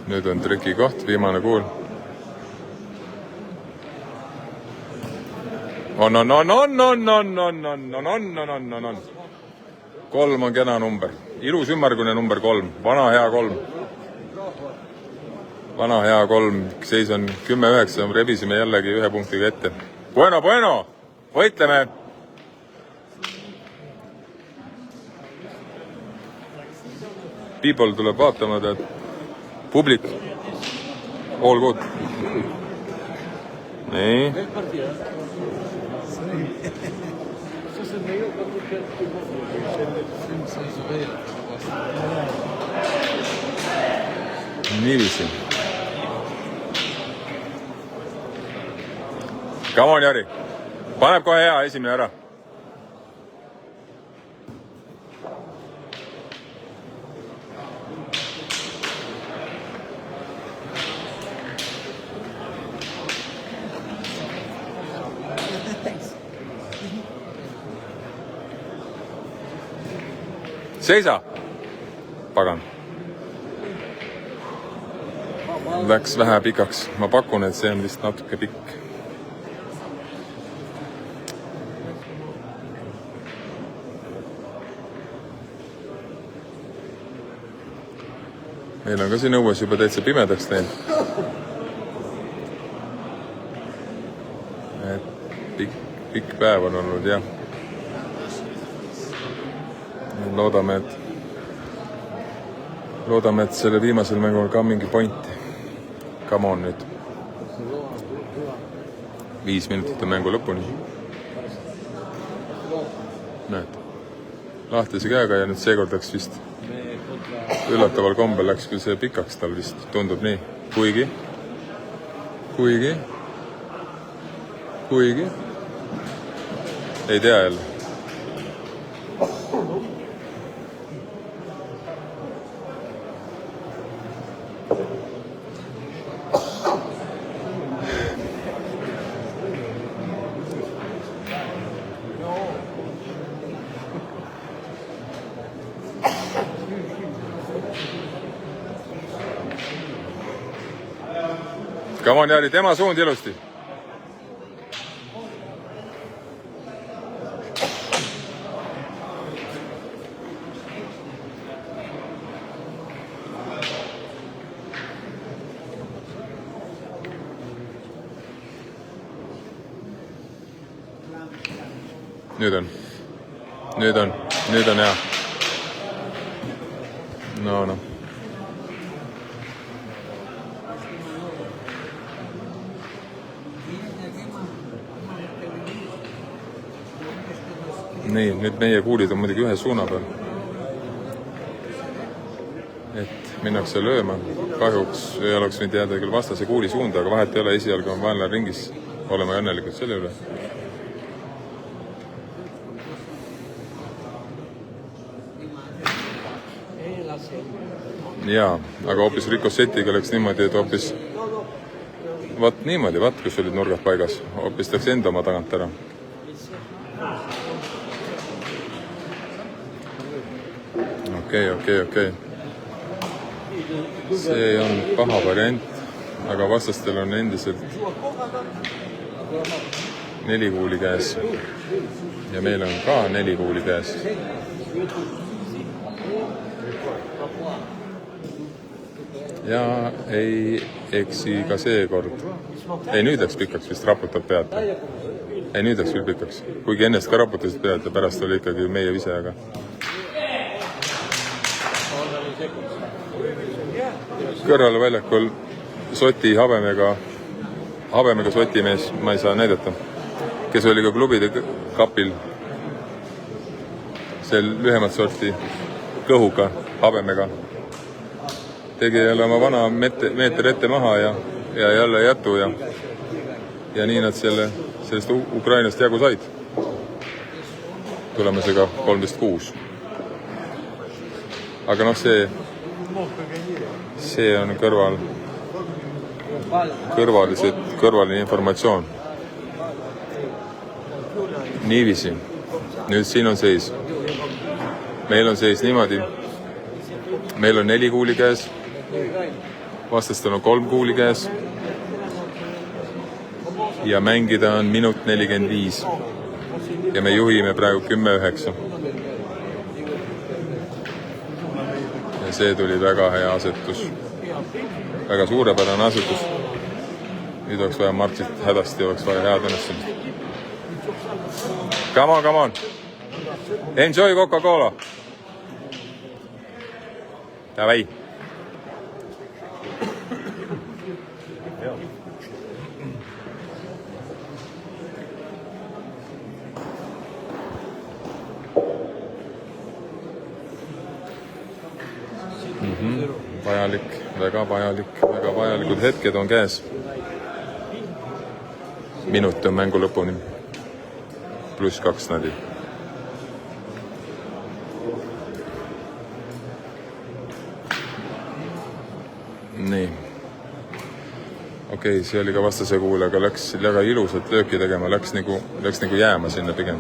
Nüüd on triki koht, viimane kuul. On. 3 on kena number. Ilus ümmargune number 3. Vana hea 3. Vana hea 3. Seis on 10-9. Rebisime jällegi 1 punktiga ette. Bueno! Võitleme! People tuleb vaatama, et publik. All good. Nii. Niiviisi. Come on, Jari. Paneb kohe hea esimene ära. Seisa! Pagan. Läks vähe pikaks. Ma pakun, et see on vist natuke pikk. Meil on ka siin õues juba täitsa pimedaks teinud. Pikk päev on olnud, jah. Loodame, et selle viimasel mängul ka mingi pointi. Come on nüüd. 5 minutit on mängu lõpuni. Näed. Lahtise käega ja nüüd seekord läks vist üllataval kombel läks küll see pikaks tal vist. Tundub nii. Kuigi. Ei tea jälle. Come on, Jari, tema suund ilusti. Nüüd on hea. No. Nii, nüüd meie kuulid on muidugi ühe suuna peal. Et minnakse lööma. Kahjuks ei oleks võinud jääda küll vastase kuuli suunda, aga vahet ei ole, esialgu on vaenlane ringis. Oleme õnnelikud selle üle. Jaa, aga hoopis Ricosetiga läks niimoodi, et hoopis niimoodi, kus olid nurgad paigas. Hoopis läks enda oma tagant ära. Okei. See on paha variant, aga vastastel on endiselt 4 kuuli käes. Ja meil on ka 4 kuuli käes. Ja ei eksi ka seekord. Ei, nüüd läks pikaks, vist raputab pead. Ei, nüüd läks küll pikaks. Kuigi ennest ka raputasid pead ja pärast oli ikkagi meie vise, aga... Kõrval väljakul Soti habemega sotimees, ma ei saa näidata, kes oli ka klubide kapil, see lühemat sorti kõhuga, habemega, tegi jälle oma vana meeter ette maha ja jälle jätu ja nii nad sellest Ukrainast jagu said. Tulemusega 13-6. Aga noh, see on kõrvaline informatsioon. Niiviisi. Nüüd siin on seis. Meil on seis niimoodi. Meil on 4 kuuli käes. Vastastel on 3 kuuli käes. Ja mängida on minut 45. Ja me juhime praegu 10-9. Ja see tuli väga hea asetus. Väga suurepärane asetus. Nüüd oleks vaja Martit hädasti, oleks vaja head õnnestumist. Come on. Enjoy Coca-Cola. Davai. Väga vajalikud hetked on käes. Minut on mängu lõpuni. +2 nadi. Nii. Okei, see oli ka vastase kuul, aga läks väga ilusat lööki tegema, läks nagu jääma sinna pigem.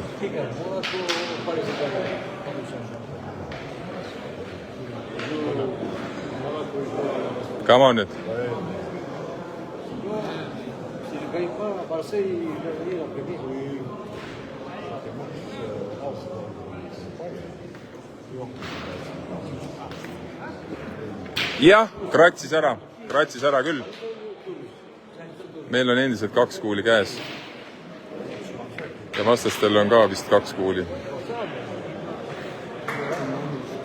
Come on nüüd. Jah, kratsis ära küll. Meil on endiselt 2 kuuli käes. Ja vastastel on ka vist 2 kuuli.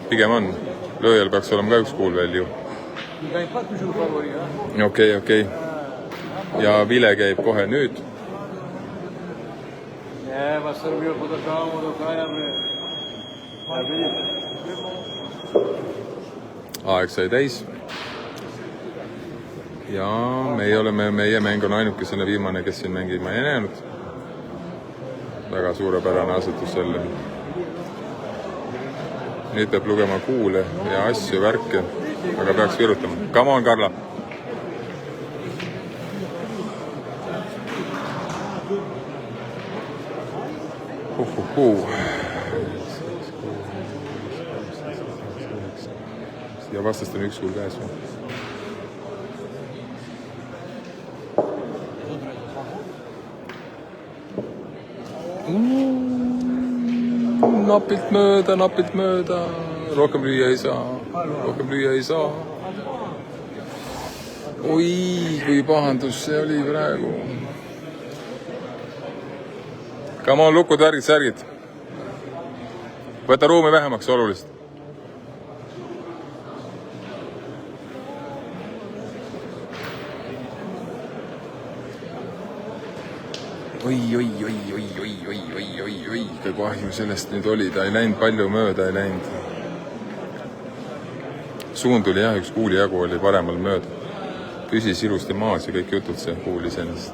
Pigem on. Lööjal peaks olema ka 1 kuul veel ju. Okei. Ja Vile käib kohe nüüd. Aeg sai täis. Ja meie mäng on ainukesena viimane, kes siin mängima ei jäänud. Väga suurepärane asetus selle. Nüüd peab lugema kuule ja asju, värke. Aga peaks virutama. Come on, Karla. Ja vastast on 1 kuul käes. Napilt mööda. Rohkem lüüa ei saa. Oi, kui pahandus see oli praegu. Come on, lukud, särgid. Võta ruumi vähemaks olulist. Oi, kui kahju sellest nüüd oli, ta ei läinud palju mööda, ei läinud. Suund tuli jah, 1 kuuli jagu oli paremal mööda. Püsis ilusti maas ja kõik jutud see kuulis ennast.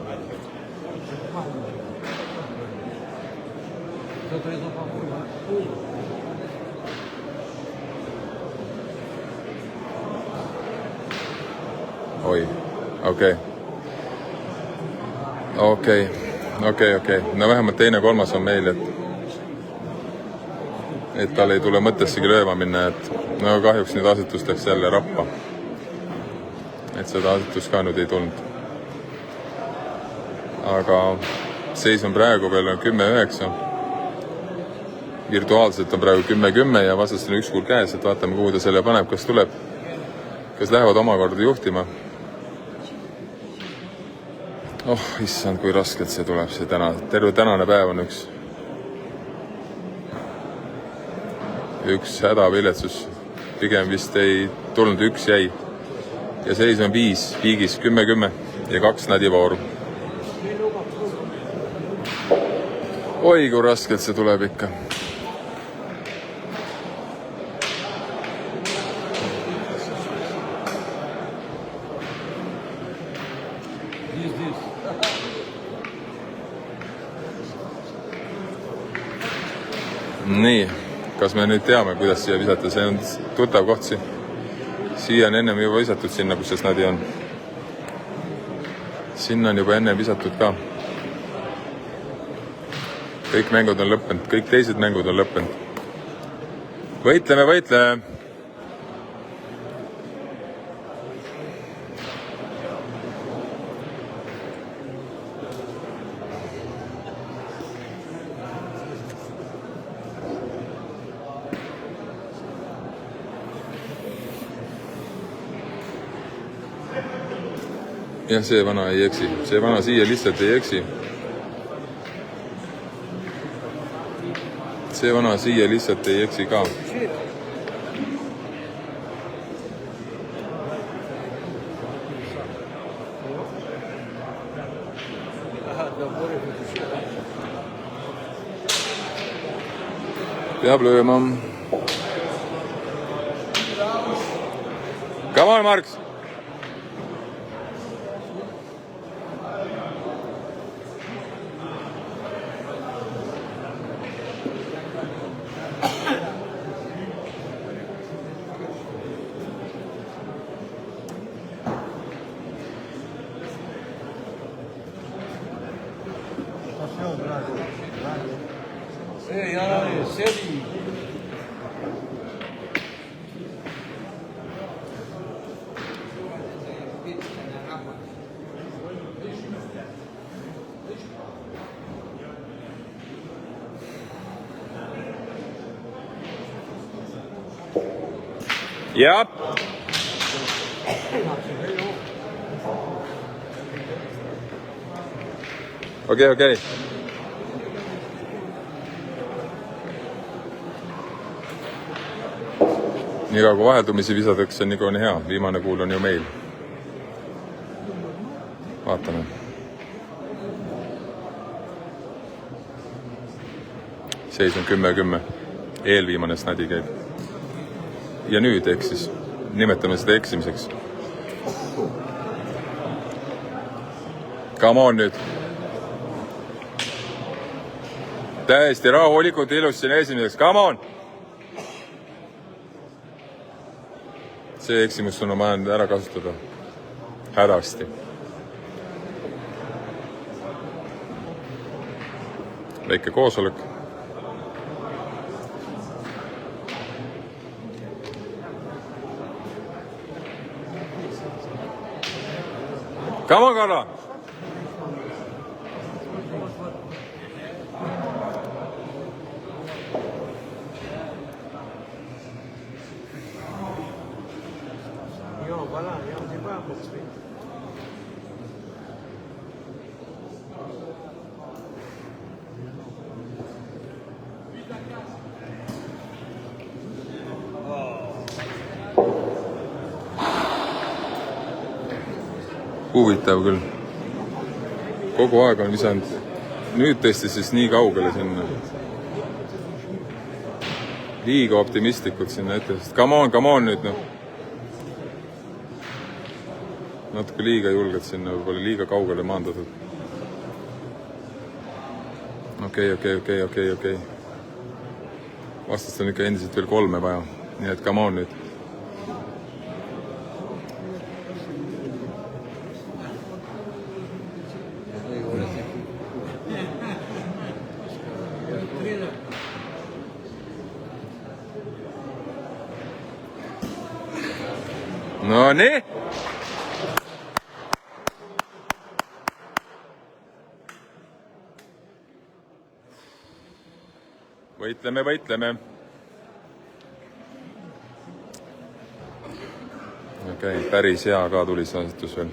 Oi, okei. No vähemalt 2-3 on meil, et tal ei tule mõttessegi lööma minna, et no kahjuks nüüd asetus läks jälle rappa. Et seda asetus ka nüüd ei tulnud. Aga seis on praegu veel 10-9. Virtuaalselt on praegu 10-10 ja vastastel on 1 kuul käes, et vaatame, kuhu ta selle paneb, kas tuleb. Kas lähevad omakorda juhtima. Oh, issand, kui raskelt see tuleb, see terve tänane päev on üks hädaviletsus. Pigem vist ei tulnud, 1 jäi. Ja seis on 5, viigis 10-10 ja 2 nadivooru. Oi, kui raskelt see tuleb ikka. Nii, kas me nüüd teame, kuidas siia visata? See on tuttav koht siin. Siia on ennem juba visatud sinna, kus see snadi on. Sinna on juba enne visatud ka. Kõik mängud on lõppenud, kõik teised mängud on lõppenud. Võitleme, võitleme! Ja see vana ei eksi. See vana siia lihtsalt ei eksi. See vana siia lihtsalt ei eksi ka. Peab lööma. Come on, Marks! Yep. Okay. Nii kui vaheldumisi visadaks, on nii hea. Viimane kuul on ju meil. Vaatame. Seis on 10-10. Eelviimane snadi käib. Ja nüüd eksis. Nimetame seda eksimiseks. Come on nüüd. Täiesti rahulikult ilus siin esimeseks. Come on! See eksimus on vaja ära kasutada. Hädasti. Väike koosolek. Come on, Karla! Huvitav küll. Kogu aeg on visanud. Nüüd tõesti siis nii kaugele sinna. Liiga optimistlikult sinna ette. Come on nüüd. No. Natuke liiga julged sinna, võib-olla liiga kaugele maandatud. Okei. Vastast on ikka endiselt veel 3 vaja. Nii et come on nüüd. No nii. Võitleme. Okei, päris hea ka tuli see asetus veel.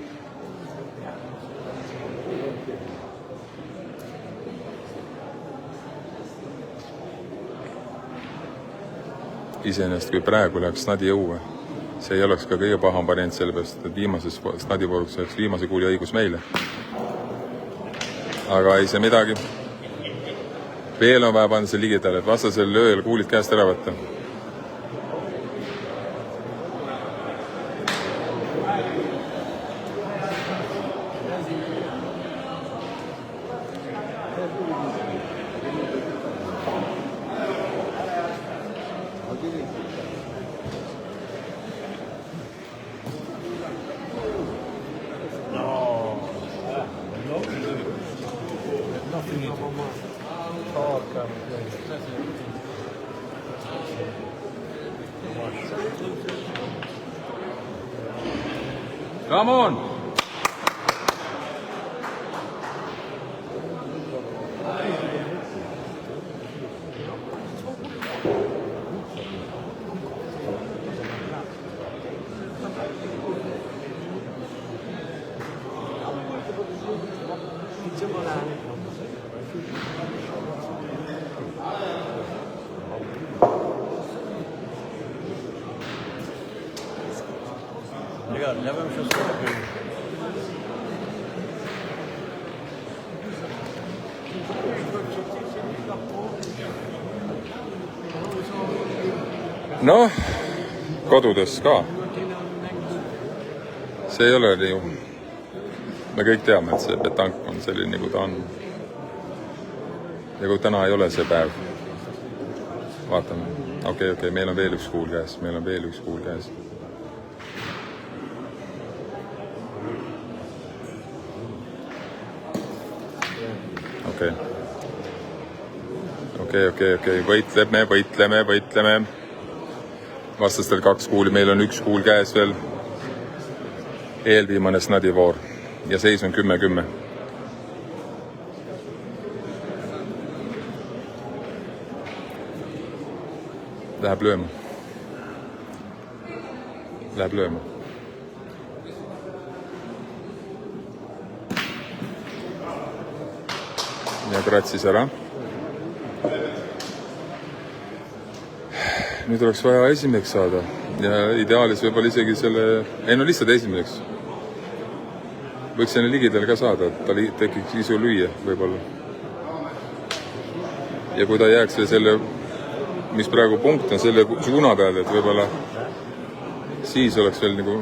Iseenesest kui praegu läheks snadi õue. See ei oleks ka kõige paham variant sellepärast, et viimases snadivooruks oleks viimase kuuli õigus meile. Aga ei see midagi. veel on vaja panna see ligidale, et vastasel lööjal kuulid käest ära võtta. Come on! Noh, kodudes ka. See ei ole ju. Me kõik teame, et see petank on selline, nagu ta on. Ja kui täna ei ole see päev. Vaatame. Okei, meil on veel üks kuul käes. Okei. Võitleme. Vastastel 2 kuuli, meil on 1 kuul käes veel. Eelviimane snadivoor ja seis on 10-10. Läheb lööma. Ja kratsis ära. Nüüd oleks vaja esimeseks saada ja ideaalis võib-olla isegi lihtsalt esimeseks. Võiks selle ligidel ka saada, et ta tekiks isu lüüa võib-olla. Ja kui ta jääks selle, mis praegu punkt on, selle suuna peale, et võib-olla siis oleks veel nagu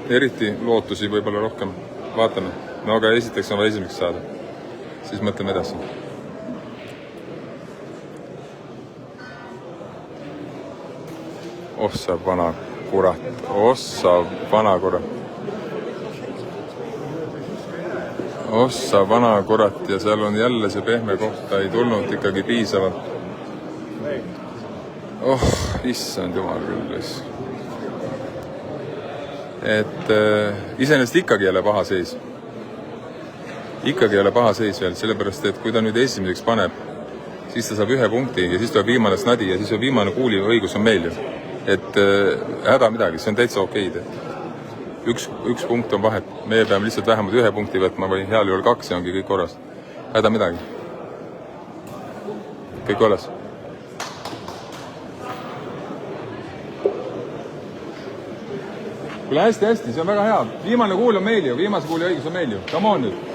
eriti lootusi võib-olla rohkem. Vaatame. No aga esiteks on vaja esimeseks saada. Siis mõtleme edasi. Ossa vana kurat ja seal on jälle see pehme koht, ta ei tulnud ikkagi piisavalt. Issand jumal küll. Et iseenesest ikkagi ei ole paha seis. Veel, sellepärast, et kui ta nüüd esimeseks paneb, siis ta saab 1 punkti ja siis tuleb viimane snadi ja siis on viimane kuuli õigus on meil ju. Et häda midagi, see on täitsa okeid. Üks punkt on vahet. Meie peame lihtsalt vähemalt 1 punkti võtma või heal juhul 2 ja ongi kõik korras. Häda midagi. Kõik korras. Kuule hästi, see on väga hea. Viimane kuul on meil ju, viimase kuuli õigus on meil ju. Come on nüüd.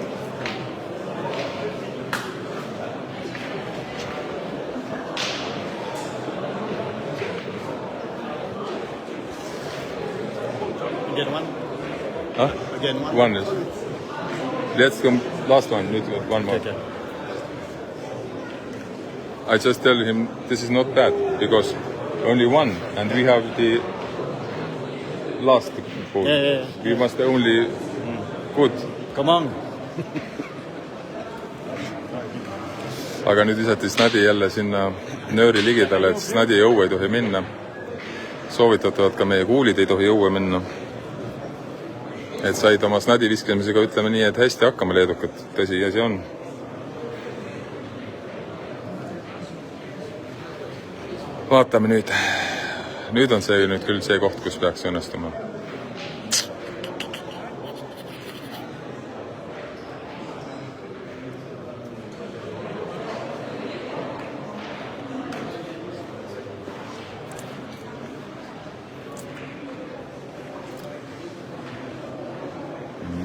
Again, one is. Let's come last one. One more. Okay. I just tell him this is not bad because only one and we have the last pool. Yeah. We must only good. Come on. Aga nüüd visati snadi jälle sinna nööri ligidale, et snadi õue ei tohi minna. Soovitatavad ka meie kuulid ei tohi õue minna. Et said oma snadi visklemisega, ütleme nii, et hästi hakkama leedukad. Tõsi, ja see on. Vaatame nüüd. Nüüd on see nüüd küll see koht, kus peaks õnnestuma.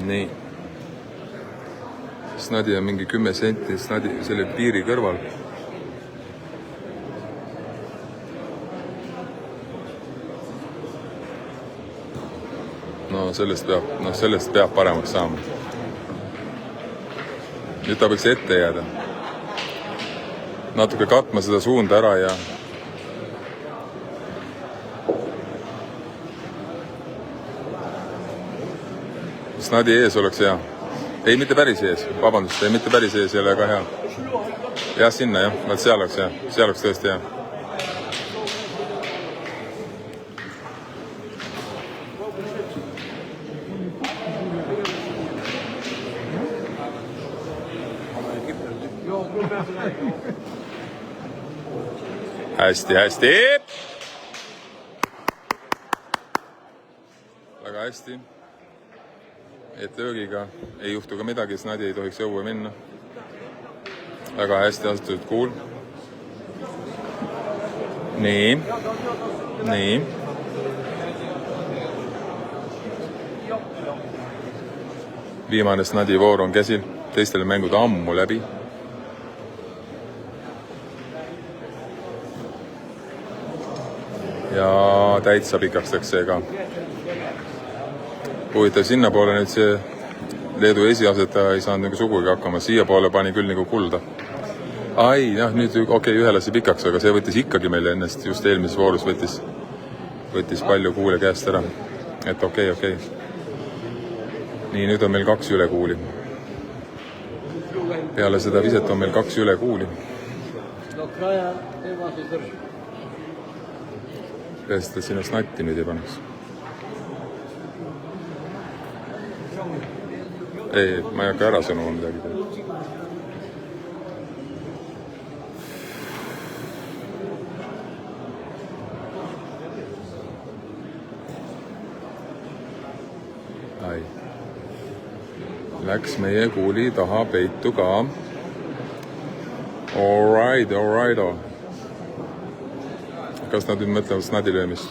Nii. Snadi on mingi 10 senti snadi selle piiri kõrval. no sellest peab paremaks saama. Nüüd ta võiks ette jääda. Natuke katma seda suunda ära ja Snadi ees oleks hea. Ei, mitte päris ees. Vabandust, ei, mitte päris ees ei ole ka hea. Jah, sinna jah. Vaat seal oleks hea. Seal oleks tõesti hea. Hästi, hästi. Väga hästi. Et löögiga ei juhtu ka midagi, Snadi ei tohiks õue minna. Väga hästi astutud kuul. Nii. Nii. Viimane Snadi voor on käsil. Teistele mängud ammu läbi. Ja täitsa pikaks läks see ka. Huvitav sinna poole nüüd see Leedu esiasetaja ei saanud nagu sugugi hakkama. Siia poole pani küll nagu kulda. Ai, nüüd okei, ühe lasi pikaks, aga see võttis ikkagi meile ennast. Just eelmises voorus võttis palju kuule käest ära. Et okei. Nii, nüüd on meil 2 üle kuuli. Peale seda viset on meil 2 üle kuuli. Peast, et sinna Snatti nüüd ei paneks. Ei, ma ei hakka ära sõnuma midagi. Ai. Läks meie kuuli taha peitu ka. All right. Kas nad nüüd mõtlevad Snadi löömist?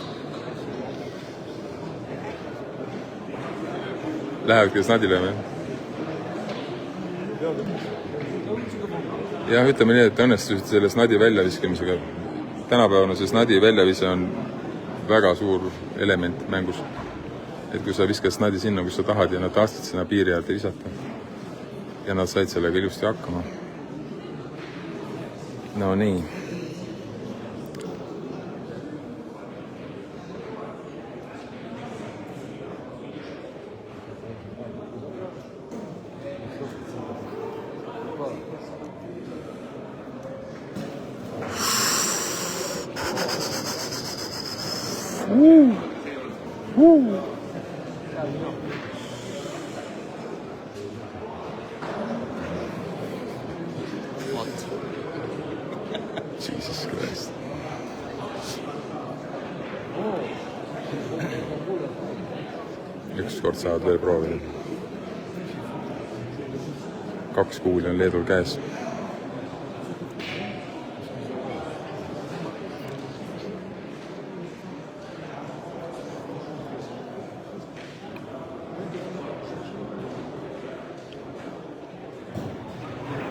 Lähevadki Snadi lööme? Jah, ütleme nii, et õnnestusid selle Snadi väljaviskimisega. Tänapäevane see Snadi väljavise on väga suur element mängus. Et kui sa viskad Snadi sinna, kus sa tahad ja nad tahtsid sinna piiri äärde visata. Ja nad said sellega ilusti hakkama. No nii. Jesus Christ. Ükskord saavad veel proovida. 2 kuuli on Leedul käes.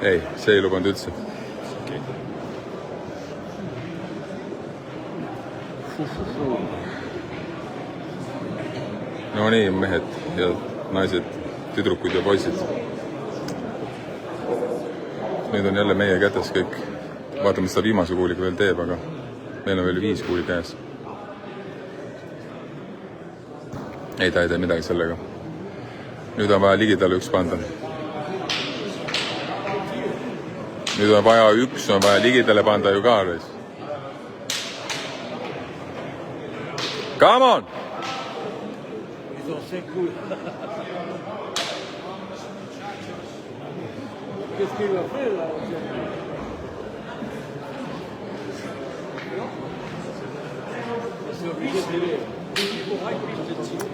Ei, see ei lubanud üldse. No nii, mehed ja naised, tüdrukud ja poisid. Nüüd on jälle meie kätes kõik. Vaatame, mis ta viimase kuuliga veel teeb, aga meil on veel 5 kuuli käes. Ei, ta ei tee midagi sellega. Nüüd on vaja ligidale 1 panda. Nüüd on vaja 1, on vaja ligidale panda ju ka. Come on! Ils ont 5 coups. Qu'est-ce qu'il va faire là?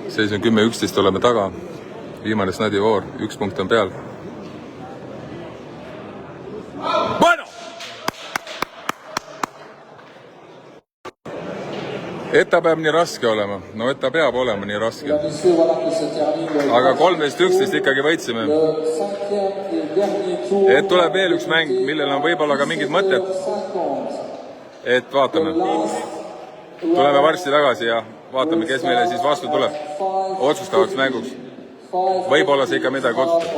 Seis on 10-11, oleme taga. Viimane Snadi voor, 1 punkt on peal. Bueno! Et ta peab nii raske olema. No et ta peab olema nii raske. Aga 13-11 ikkagi võitsime. Et tuleb veel 1 mäng, millel on võib-olla ka mingid mõtted. Et vaatame. Tuleme varsti tagasi ja vaatame, kes meile siis vastu tuleb otsustavaks mänguks. Võib-olla see ikka midagi otsustab.